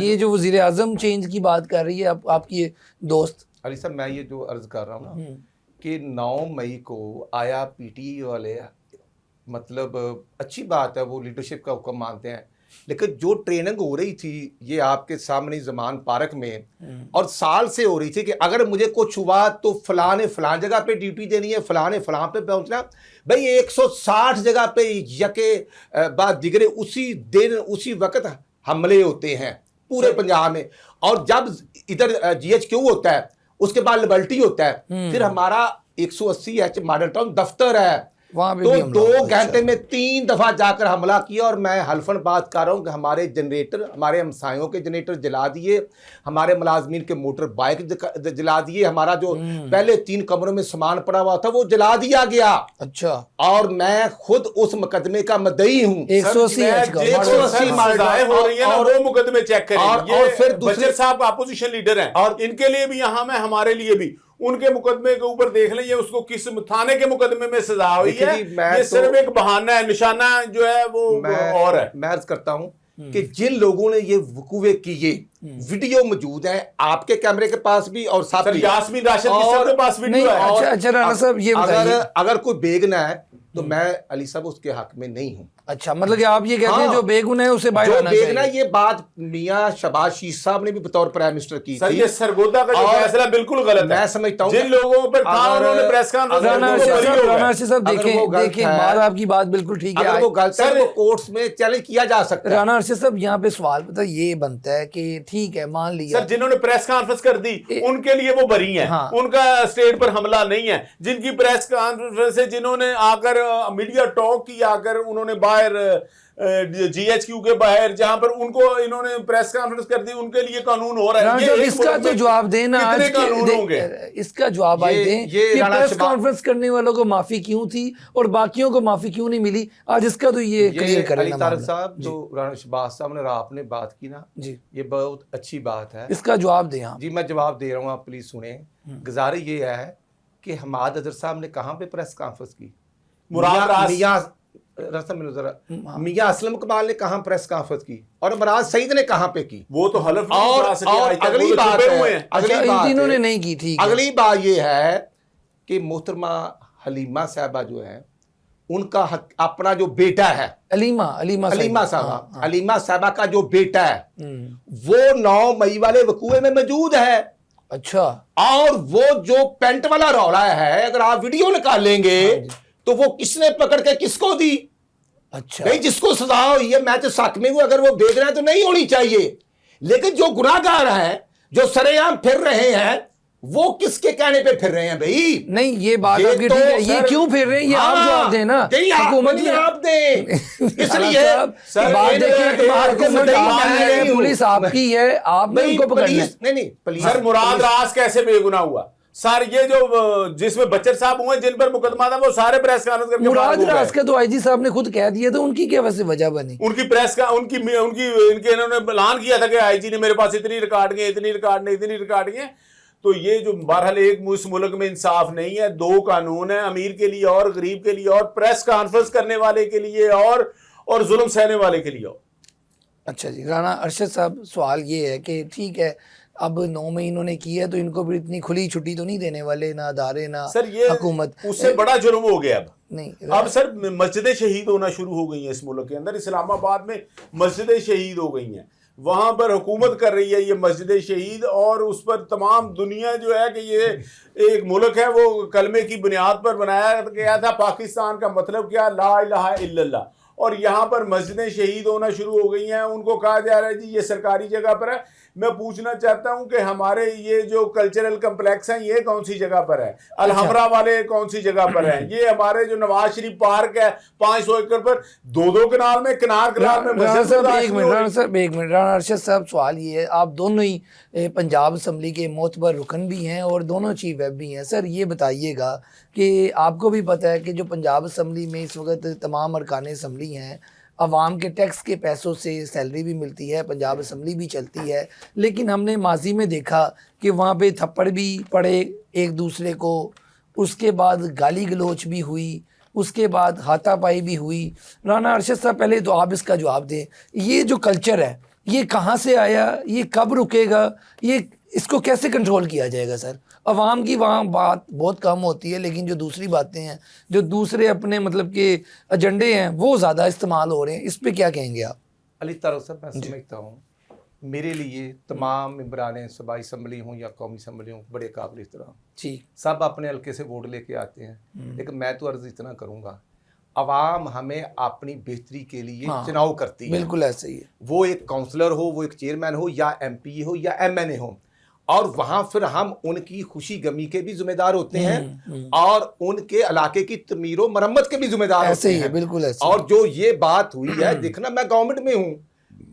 ये जो वजीर आजम चेंज की बात कर रही है आपकी दोस्त?
अली साहब, मैं ये जो अर्ज कर रहा हूँ ना कि 9 मई को आया PTI वाले, मतलब अच्छी बात है, वो लीडरशिप का हुक्म मानते हैं, लेकिन जो ट्रेनिंग हो रही थी ये आपके सामने जमान पार्क में और साल से हो रही थी कि अगर मुझे कुछ हुआ तो फलाने फलान जगह पे ड्यूटी देनी है, फलाने फलां पे पहुंचना। भाई 160 जगह पे यके बाद दिगरे उसी दिन उसी वक्त हमले होते हैं पूरे पंजाब में। और जब इधर GHQ होता है, उसके बाद लिबर्टी होता है, फिर हमारा 180H मॉडल टाउन दफ्तर है,
वहाँ पे
तो
भी हमला
2
हुआ,
घंटे
अच्छा।
में 3 दफा जाकर हमला किया। और मैं हल्फन बात कर रहा हूँ कि हमारे जनरेटर, हमारे हमसायों के जनरेटर जला दिए, हमारे मुलाजमीन के मोटर बाइक जला दिए, हमारा जो पहले 3 कमरों में सामान पड़ा हुआ था वो जला दिया गया।
अच्छा,
और मैं खुद उस मुकदमे का मुद्दई हूँ।
180 एच का
180
सजाएं हो रही है ना, वो मुकदमे चेक करें।
और फिर
बचर साहब अपोजिशन लीडर हैं और इनके लिए भी यहाँ में, हमारे लिए भी उनके मुकदमे के ऊपर देख लें, ये उसको किस थाने के मुकदमे में सजा हुई है। ये सिर्फ एक बहाना है, निशाना जो है वो और है।
मैं अर्ज करता हूं कि जिन लोगों ने ये वकूवे किए, वीडियो मौजूद है आपके कैमरे के पास भी और साथ
सर यास्मीन राशिद की सबके पास वीडियो है।
अच्छा राणा साहब, ये बताइए,
अगर कोई बेगुनाह है तो मैं अली साहब उसके हक में नहीं हूं।
अच्छा, मतलब कि आप ये कहते हैं जो बेगुनाह है उसे बाहर
जो
आना
बेगुनाह,
चाहिए।
ये बात मियां शहबाज शरीफ साहब ने भी बतौर प्राइम मिनिस्टर की
सर
थी।
ये सरगोदा का जो
और
फैसला बिल्कुल गलत है।
मैं समझता हूं
जिन लोगों पर था उन्होंने प्रेस कॉन्फ्रेंस
राणा अर्शद साहब देखें बात आपकी बात बिल्कुल ठीक है।
अगर वो गलत है वो कोर्ट्स में चैलेंज किया जा सकता है।
राणा अर्शद साहब यहाँ पे सवाल पता ये बनता है कि ठीक है, मान लिया
सर जिन्होंने प्रेस कॉन्फ्रेंस कर दी उनके लिए वो बरी हैं।
हाँ।
उनका स्टेट पर हमला नहीं है। जिनकी प्रेस कॉन्फ्रेंस है, जिन्होंने आकर मीडिया टॉक की, आकर उन्होंने बाहर GHQ के बाहर जहां पर उनको इन्होंने प्रेस कॉन्फ्रेंस कर दी, उनके लिए कानून हो रहा है।
ये इसका तो जवाब देना आज
कानून होंगे,
इसका जवाब आज दें कि प्रेस कॉन्फ्रेंस करने वालों को माफी क्यों थी और बाकियों को माफी क्यों नहीं मिली, आज इसका तो ये क्लियर करें ना।
तारक साहब, जो राणा शहबाज साहब ने आपने बात की ना
जी,
ये बहुत अच्छी बात है,
इसका जवाब दें आप।
जी मैं जवाब दे रहा हूँ, आप प्लीज सुने। गुजारिश ये है कि हमाद अजहर साहब ने कहाँ पे प्रेस कॉन्फ्रेंस की? मियां असलम कमाल ने कहां प्रेस कॉन्फ्रेंस की और मराज सईद ने कहां पे की?
वो तो हलफ
और अगली बात
इन्होंने नहीं की थी।
अगली बात ये है कि मोहतरमा हलीमा साहबा जो है उनका अपना जो बेटा है अलीमा साहबा का जो बेटा है वो 9 मई वाले वकूए में मौजूद है।
अच्छा,
और वो जो पेंट वाला रौला है, अगर आप वीडियो निकालेंगे तो वो किसने पकड़ के किसको दी?
अच्छा,
नहीं, जिसको सजा हुई है मैं तो शक में हूं, अगर वो बेच रहे हैं तो नहीं होनी चाहिए। लेकिन जो गुनाहगार हैं, जो सरेआम फिर रहे हैं, वो किसके कहने पे फिर रहे हैं भाई?
नहीं, ये बात आपकी ठीक है, ये क्यों फिर रहे हैं ये आप जवाब देना।
हुकूमत ने आप दें, इसलिए
बात देखिए, पुलिस आपकी है, आपने उनको पकड़ना है।
नहीं,
सर मुराद रास कैसे बेगुनाह हुआ? सर ये जो जिसमें बच्चर साहब हुए, जिन पर मुकदमा था, वो सारे प्रेस कॉन्फ्रेंस करके
मुराद रास का तो आईजी साहब ने खुद कह दिया था, उनकी क्या वैसे वजह बनी?
उनकी प्रेस का इनके इन्होंने ऐलान किया था कि आईजी ने मेरे पास इतनी रिकॉर्ड गए, इतनी रिकॉर्ड गए। तो ये जो बहरहाल एक इस मुल्क में इंसाफ नहीं है, 2 कानून है, अमीर के लिए और गरीब के लिए और, प्रेस कॉन्फ्रेंस करने वाले के लिए और जुल्म सहने वाले के लिए और।
अच्छा जी, राणा अरशद साहब, सवाल ये है कि ठीक है, अब 9 महीनों ने की है तो इनको भी इतनी खुली छुट्टी तो नहीं देने वाले ना अदारे ना हुकूमत।
उससे बड़ा जुल्म हो गया अब
नहीं।
अब सर मस्जिदें शहीद होना शुरू हो गई हैं इस मुल्क के अंदर। इस्लामाबाद में मस्जिदें शहीद हो गई हैं, वहां पर हुकूमत कर रही है ये मस्जिद शहीद, और उस पर तमाम दुनिया जो है कि ये एक मुल्क है वो कलमे की बुनियाद पर बनाया गया था। पाकिस्तान का मतलब क्या? ला इलाहा इल्लल्लाह। और यहाँ पर मस्जिदें शहीद होना शुरू हो गई हैं, उनको कहा जा रहा है जी ये सरकारी जगह पर है। मैं पूछना चाहता हूं कि हमारे ये जो कल्चरल कम्प्लेक्स हैं ये कौन सी जगह पर है? अलहमरा वाले कौन सी जगह पर है? ये हमारे जो नवाज शरीफ पार्क है 500 एकड़ पर, 2-2 कनाल में किनार में
एक मिनट राणा अरशद साहब, सवाल ये है, आप दोनों ही पंजाब असम्बली के मोतबर रुकन भी हैं और दोनों चीफ व्हिप भी हैं। सर ये बताइएगा कि आपको भी पता है कि जो पंजाब असम्बली में इस वक्त तमाम अरकान असम्बली हैं, अवाम के टैक्स के पैसों से सैलरी भी मिलती है, पंजाब असम्बली भी चलती है, लेकिन हमने माजी में देखा कि वहाँ पे थप्पड़ भी पड़े एक दूसरे को, उसके बाद गाली गलोच भी हुई, उसके बाद हाथापाई भी हुई। राणा अरशद साहब, पहले तो आप इसका जवाब दें, ये जो कल्चर है ये कहाँ से आया, ये कब रुकेगा, ये इसको कैसे कंट्रोल किया जाएगा? सर अवाम की वहाँ बात बहुत कम होती है, लेकिन जो दूसरी बातें हैं, जो दूसरे अपने मतलब के एजेंडे हैं, वो ज़्यादा इस्तेमाल हो रहे हैं। इस पे क्या कहेंगे आप?
अली तारक साहब, मैं समझता हूँ मेरे लिए तमाम मेंबरान सूबाई असम्बली हूँ या कौमी असम्बली हूँ बड़े काबिल एहतराम जी, सब अपने हल्के से वोट लेके आते हैं। लेकिन मैं तो अर्ज इतना करूँगा, अवाम हमें अपनी बेहतरी के लिए चुनाव करती है।
बिल्कुल ऐसे ही है।
वो एक काउंसलर हो, वो एक चेयरमैन हो या MP हो या MNA हो, और वहां फिर हम उनकी खुशी गमी के भी जिम्मेदार होते हैं और उनके इलाके की तमीर और मरम्मत के भी जिम्मेदार
ऐसे
होते
ही है,
हैं।
बिल्कुल ऐसे।
और जो ये बात हुई है, देखना मैं गवर्नमेंट में हूँ,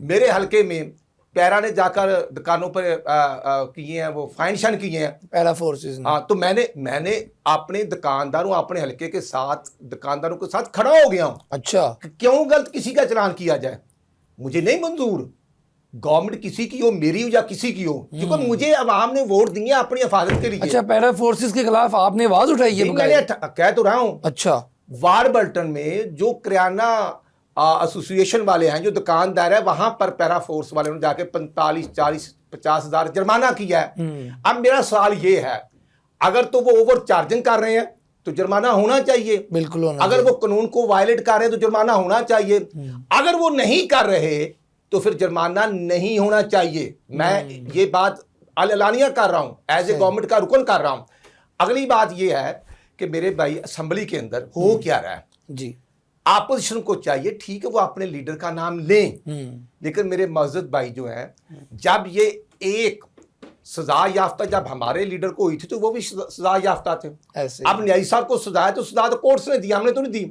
मेरे हलके में पैरा ने जाकर दुकानों पर किए हैं, वो फाइन शाइन किए हैं
पैरा फोर्सेस ने।
हाँ, तो मैंने अपने दुकानदारों, अपने हलके के साथ दुकानदारों के साथ खड़ा हो गया हूँ।
अच्छा,
क्यों गलत किसी का चलान किया जाए, मुझे नहीं मंजूर। गवर्नमेंट किसी की हो, मेरी हो या किसी की हो, क्योंकि मुझे अवाम ने वोट दिए अपनी हिफाजत के लिए।
अच्छा, पैरा फोर्सेस के खिलाफ आपने आवाज उठाई है?
मैंने कह तो रहा हूँ।
अच्छा,
वारबल्टन में जो किराना एसोसिएशन वाले हैं, जो दुकानदार है, वहां पर पैरा फोर्स वाले ने जाके 45, 40, 50 हजार जुर्माना किया है। अब मेरा सवाल ये है, अगर तो वो ओवर चार्जिंग कर रहे हैं तो जुर्माना होना चाहिए,
बिल्कुल होना
अगर वो कानून को वायलेट कर रहे हैं तो जुर्माना होना चाहिए, अगर वो नहीं कर रहे तो फिर जुर्माना नहीं होना चाहिए। मैं ये बात अलानिया कर रहा हूं, एज ए गवर्नमेंट का रुकन कर रहा हूं। अगली बात ये है कि मेरे भाई असेंबली के अंदर हो क्या रहा है
जी,
अपोजिशन को चाहिए, ठीक है, वो अपने लीडर का नाम लें, लेकिन मेरे मस्जिद भाई जो हैं, जब ये एक सजा याफ्ता जब हमारे लीडर को हुई थी तो वो भी सजा याफ्ता थे।
ऐसे
अब न्यायी साहब को सजा है तो सजा तो कोर्ट्स ने दी, हमने तो नहीं दी।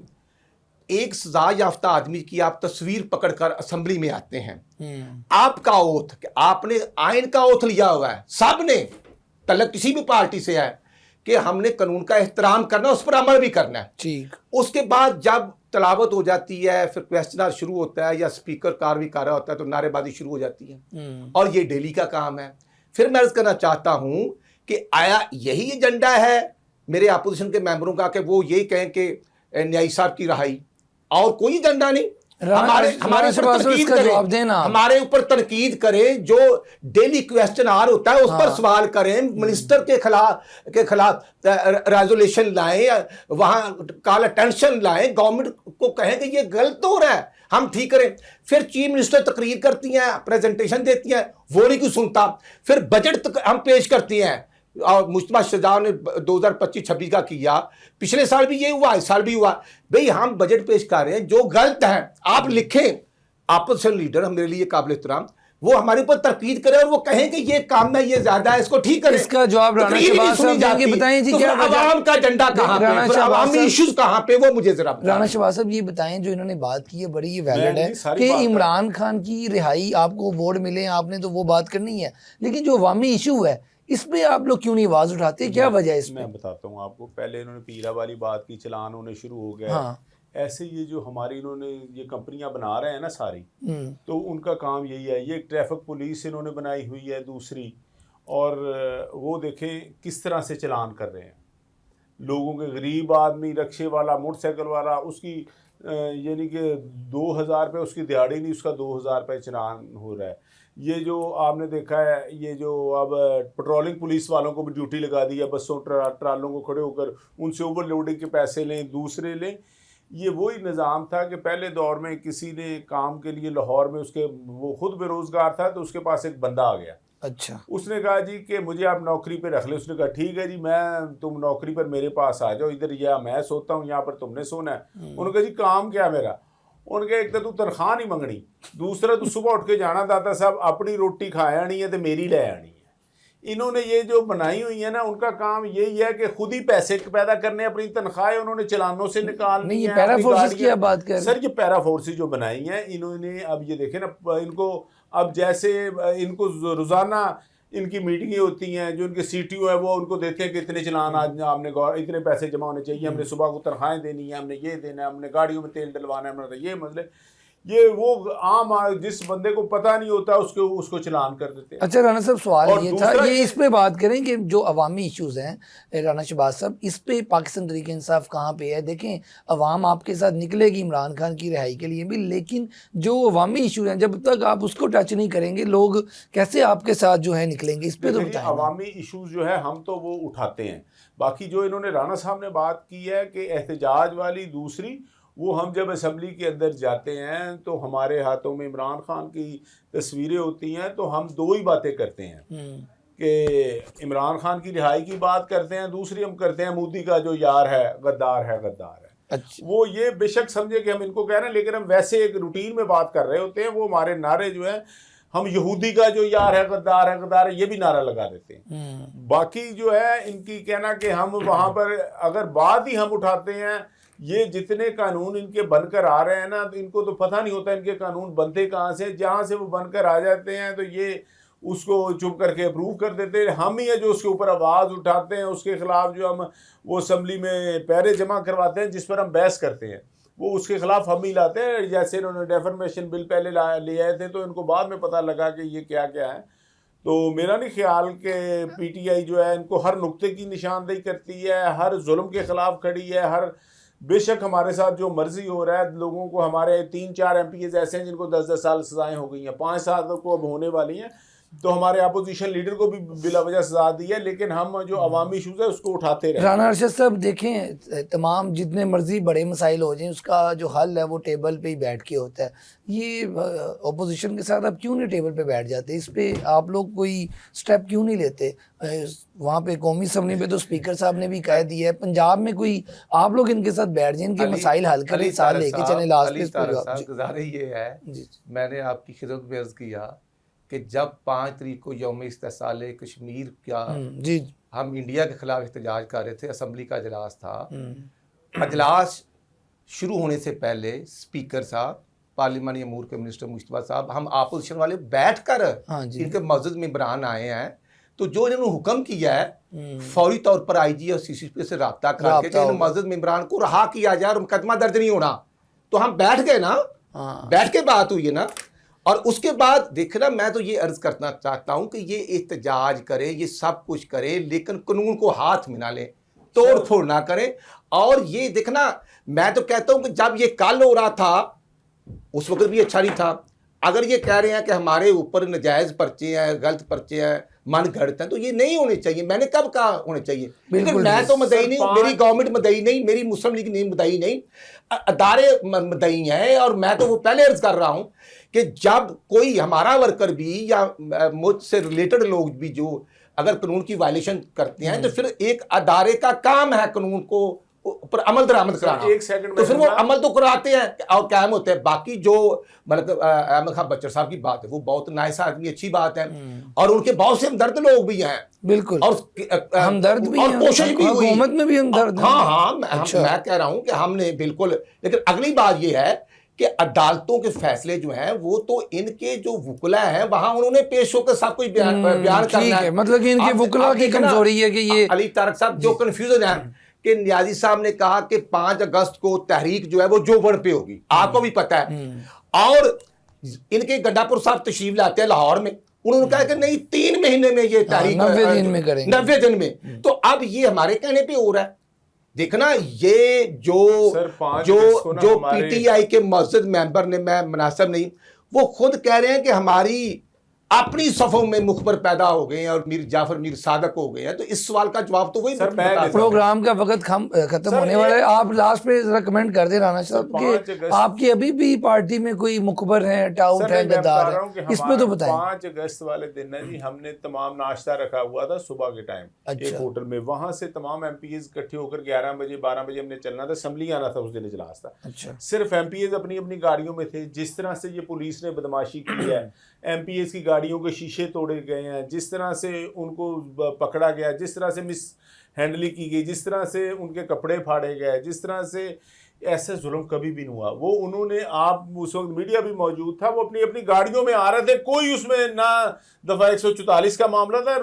एक सजा याफ्ता आदमी की आप तस्वीर पकड़कर असेंबली में आते हैं, आपका ओथ कि आपने आइन का ओथ लिया हुआ है, सब ने, तलब किसी भी पार्टी से है कि हमने कानून का एहतराम करना, उस पर अमल भी करना है।
ठीक,
उसके बाद जब तलावत हो जाती है, फिर क्वेश्चन शुरू होता है या स्पीकर कार्रवाई कर रहा होता है तो नारेबाजी शुरू हो जाती है, और ये डेली का काम है। फिर मैं अर्ज करना चाहता हूं कि आया यही एजेंडा है मेरे अपोजिशन के मेंबरों का कि वो ये कहें कि न्यायी साहब की रहाई, और कोई एजेंडा नहीं। हमारे ऊपर तनकीद करें, हमारे ऊपर तनकीद करें, जो डेली क्वेश्चन आर होता है उस पर सवाल करें, मिनिस्टर के खिलाफ रेजोल्यूशन लाएं, वहां कॉल अटेंशन लाएं, गवर्नमेंट को कहें कि ये गलत हो रहा है, हम ठीक करें। फिर चीफ मिनिस्टर तकरीर करती हैं, प्रेजेंटेशन देती हैं, वो नहीं कुछ सुनता। फिर बजट हम पेश करती हैं, और मुश्तबा शहजाद ने 2025-26 का किया, पिछले साल भी ये हुआ, इस साल भी हुआ। भाई हम बजट पेश कर रहे हैं, जो गलत है आप लिखें, अपोजिशन लीडर मेरे लिए काबिल एहतराम, वो हमारे ऊपर तनकीद करे और वो कहें कि ये काम है, ये ज्यादा है, इसको ठीक करें।
इसका जवाब राणा शहबाज साहब देंगे, बताएं जी, क्या
आवाम का एजेंडा कहां पे, अवामी इश्यूज कहां पे, वो मुझे जरा
राणा शहबाज साहब ये बताएं, जो इन्होंने बात की है बड़ी ही वैलिड है कि इमरान खान की रिहाई, आपको वोट मिले, आपने तो वो बात करनी है, लेकिन जो अवामी इशू है इस पे आप लोग क्यों नहीं आवाज उठाते, क्या वजह है इसमें?
मैं बताता हूँ आपको। पहले इन्होंने पीरा वाली बात की, चलान होने शुरू हो गए।
हाँ।
ऐसे ये जो हमारी इन्होंने ये कंपनियां बना रहे हैं ना सारी, तो उनका काम यही है। ये ट्रैफिक पुलिस इन्होंने बनाई हुई है दूसरी, और वो देखें किस तरह से चलान कर रहे हैं लोगों के। गरीब आदमी, रक्शे वाला, मोटरसाइकिल वाला, उसकी यानी कि 2000 रुपये उसकी दिहाड़ी नहीं, उसका 2000 रुपये चलान हो रहा है। ये जो आपने देखा है, ये जो अब पेट्रोलिंग पुलिस वालों को भी ड्यूटी लगा दी है, बसों ट्रालों को खड़े होकर उनसे ओवरलोडिंग के पैसे लें, दूसरे लें। ये वही निज़ाम था कि पहले दौर में किसी ने काम के लिए लाहौर में, उसके वो खुद बेरोज़गार था, तो उसके पास एक बंदा आ गया।
अच्छा,
उसने कहा जी कि मुझे आप नौकरी पे रख ले। उसने कहा ठीक है जी, तुम नौकरी पर मेरे पास आ जाओ, इधर या मैं सोता हूँ, यहाँ पर तुमने सोना है। उन्होंने कहा जी काम क्या मेरा? उनके एक तो तू तनख्वाह नहीं मंगनी, दूसरा तू सुबह उठ के जाना दाता साहब, अपनी रोटी खाया नहीं है तो मेरी ले आनी है। इन्होंने ये जो बनाई हुई है ना, उनका काम यही है कि खुद ही पैसे पैदा करने, अपनी तनख्वाहें उन्होंने चलानों से निकालनी है।
पैरा फोर्सेस की आप बात कर
सर, ये पैरा फोर्सेस जो बनाई हैं इन्होंने, अब ये देखें ना, इनको अब जैसे इनको रोजाना इनकी मीटिंगें होती हैं, जो इनके CTO है वो उनको देते हैं कि इतने चलान आज आपने इतने पैसे जमा होने चाहिए, हमने सुबह को तनख्वाहें देनी है, हमने ये देना है, हमने गाड़ियों में तेल डलवाना है, हमने ये मतलब ये वो आम जिस बंदे को पता नहीं होता उसको चलान कर देते हैं।
अच्छा राणा साहब, सवाल ये था, ये इस पे बात करें कि जो अवामी इश्यूज हैं राणा शहबाज साहब, इस पे पाकिस्तान तहरीक इंसाफ कहाँ पे है? देखें, अवाम आपके साथ निकलेगी इमरान खान की रिहाई के लिए भी, लेकिन जो अवामी इशूज हैं जब तक आप उसको टच नहीं करेंगे, लोग कैसे आपके साथ जो है निकलेंगे? इस पे तो बताएं।
अवामी इशूज जो है हम तो वो उठाते हैं, बाकी जो इन्होंने राणा साहब ने बात की है कि एहतजाज वाली दूसरी, वो हम जब असम्बली के अंदर जाते हैं तो हमारे हाथों में इमरान खान की तस्वीरें होती हैं, तो हम दो ही बातें करते हैं कि इमरान खान की रिहाई की बात करते हैं, दूसरी हम करते हैं मोदी का जो यार है गद्दार है गद्दार है।
अच्छा।
वो ये बेशक समझे कि हम इनको कह रहे हैं, लेकिन हम वैसे एक रूटीन में बात कर रहे होते हैं। वो हमारे नारे जो हैं हम यहूदी का जो यार है गद्दार है ये भी नारा लगा देते हैं। बाकी जो है इनकी कहना कि हम वहां पर अगर बात ही हम उठाते हैं, ये जितने कानून इनके बनकर आ रहे हैं ना, तो इनको तो पता नहीं होता इनके कानून बनते कहाँ से, जहाँ से वो बनकर आ जाते हैं तो ये उसको चुप करके अप्रूव कर देते हैं। हम ही है जो उसके ऊपर आवाज़ उठाते हैं, उसके खिलाफ जो हम वो असम्बली में पैरे जमा करवाते हैं जिस पर हम बहस करते हैं, वो उसके खिलाफ हम ही लाते हैं। जैसे इन्होंने डेफर्मेशन बिल पहले ले आए थे तो इनको बाद में पता लगा कि ये क्या क्या है। तो मेरा नहीं ख्याल कि पीटीआई जो है इनको हर नुक्ते की निशानदेही करती है, हर जुल्म के खिलाफ खड़ी है। हर बेशक हमारे साथ जो मर्जी हो रहा है, लोगों को हमारे 3-4 MPs ऐसे हैं जिनको 10-10 साल सजाएं हो गई हैं, 5 साल को अब होने वाली हैं। तो हमारे अपोजिशन लीडर को भी बिला वजह सजा दी है, लेकिन हम जो अवामी इशूज़ है उसको उठाते रहे।
राना अरशद साहब देखें, तमाम जितने मर्जी बड़े मसाइल हो जाएं उसका जो हल है वो टेबल पे ही बैठ के होता है। ये अपोजिशन के साथ आप क्यों नहीं टेबल पे बैठ जाते? इस पे आप लोग कोई स्टेप क्यों नहीं लेते? वहाँ पे कौमी असम्बली पे तो स्पीकर साहब ने भी कह दिया है, पंजाब में कोई आप लोग इनके साथ बैठ जाए, इनके मसाइल हल करें, साथ लेके चले। लास्ट
पे ये है, मैंने आपकी खिदमत में अर्ज किया कि जब 5 तारीख को यौम इस्तिसाल कश्मीर का हम इंडिया के खिलाफ एहतजाज कर रहे थे, असम्बली का अजलास था। अजलास शुरू होने से पहले स्पीकर साहब, पार्लिमानी अमूर के मिनिस्टर मुश्तबा साहब, हम अपोजिशन वाले बैठ कर इनके मस्जिद मेंबरान आए हैं। तो जो इन्होंने हुक्म किया है फौरी तौर पर IG और CCP से रब्ता करके इन मस्जिद मेंबरान को रहा किया जाए और मुकदमा दर्ज नहीं होना। तो हम बैठ गए ना, बैठ के बात हुई है ना। और उसके बाद देखना, मैं तो ये अर्ज करना चाहता हूँ कि ये एहतजाज करे, ये सब कुछ करे, लेकिन कानून को हाथ में ना लें, तोड़ फोड़ ना करें। और ये देखना, मैं तो कहता हूँ कि जब ये कल हो रहा था उस वक्त भी अच्छा नहीं था। अगर ये कह रहे हैं कि हमारे ऊपर नजायज़ पर्चे हैं, गलत पर्चे हैं, मन घड़ते हैं, तो ये नहीं होने चाहिए। मैंने कब कहा होने चाहिए? लेकिन मैं तो मदई नहीं, मेरी गवर्नमेंट मदई नहीं, मेरी मुस्लिम लीग नहीं मदई नहीं, अदारे मदई हैं। और मैं तो वो पहले अर्ज कर रहा हूँ कि जब कोई हमारा वर्कर भी या मुझसे रिलेटेड लोग भी जो अगर कानून की वायलेशन करते हैं, तो फिर एक अदारे का काम है कानून को पर अमल दरामद कराना।
एक सेकंड
तो फिर वो अमल तो कराते हैं और कायम होते हैं। बाकी जो मतलब अहमद खान बच्चर साहब की बात है, वो बहुत नाइस आदमी, अच्छी बात है। और उनके बहुत से हमदर्द लोग भी हैं,
बिल्कुल,
और
हमदर्द भी
और कोशिश भी हुई,
हुकूमत में भी हमदर्द।
हाँ, मैं कह रहा हूँ कि हमने बिल्कुल। लेकिन अगली बात ये है कि अदालतों के फैसले जो हैं वो तो इनके जो वुकला हैं वहां उन्होंने पेश होकर सब कुछ बयान करना है।
मतलब कि इनके वुकला की कमजोरी है कि ये
अली तारक साहब जो कंफ्यूजन है कि नियाजी साहब ने कहा कि 5 अगस्त को तहरीक जो है वो जोबन पे होगी, आपको भी पता है। और इनके गड्डापुर साहब तशरीफ लाते हैं लाहौर में, उन्होंने कहा कि नहीं 3 महीने में ये तहरीक
90 दिन में करेंगे,
90 दिन में। तो अब ये हमारे कहने पे हो रहा है। देखना, ये जो PTI के मस्जिद मेंबर ने, मैं मुनासिब नहीं, वो खुद कह रहे हैं कि हमारी अपनी सफों में मुखबर पैदा हो गए हैं और मीर जाफर मीर सादक हो गए हैं। तो इस सवाल का जवाब तो वही
प्रोग्राम का वक्त खत्म होने वाला है। आप लास्ट पे रिकमेंड कर दे राना साहब कि आपकी अभी भी पार्टी में कोई मुखबर है, टाउट है, गद्दार है, इस पे तो बताएं।
5 अगस्त वाले दिन है जी, हमने तमाम नाश्ता रखा हुआ था सुबह के टाइम एक होटल में। वहां से तमाम MPs इकट्ठे होकर 11 बजे 12 बजे हमने चलना था, असम्बली आना था, उस दिन इजलास था। सिर्फ MPs अपनी अपनी गाड़ियों में थे। जिस तरह से ये पुलिस ने बदमाशी की है, MPs की गाड़ियों के शीशे तोड़े गए हैं, जिस तरह से उनको पकड़ा गया, जिस तरह से मिस हैंडलिंग की गई, जिस तरह से उनके कपड़े फाड़े गए, जिस तरह से, ऐसे जुल्म कभी भी नहीं हुआ। वो उन्होंने, आप उस वक्त मीडिया भी मौजूद था, वो अपनी अपनी गाड़ियों में आ रहे थे। कोई उसमें ना दफ़ा 144 का मामला था।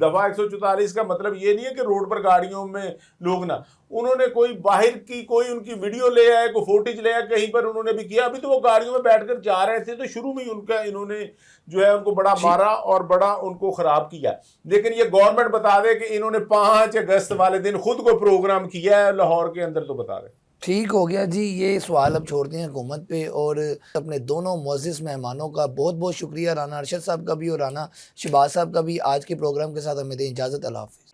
दफ़ा 144 का मतलब ये नहीं है कि रोड पर गाड़ियों में लोग ना, उन्होंने कोई बाहर की कोई उनकी वीडियो ले आए, कोई फुटेज ले आए, कहीं पर उन्होंने भी किया। अभी तो वो गाड़ियों में बैठकर जा रहे थे, तो शुरू में ही उनका इन्होंने जो है उनको बड़ा मारा और बड़ा उनको ख़राब किया। लेकिन ये गवर्नमेंट बता दे कि इन्होंने 5 अगस्त वाले दिन खुद को प्रोग्राम किया है लाहौर के अंदर, तो बता दे।
ठीक हो गया जी, ये सवाल अब छोड़ते हैं हुकूमत पे। और अपने दोनों मुअज़्ज़िज़ मेहमानों का बहुत बहुत शुक्रिया, राना अरशद साहब का भी और राना शहबाज साहब का भी। आज के प्रोग्राम के साथ हमें दें इजाज़त। अल्लाह हाफ़िज़।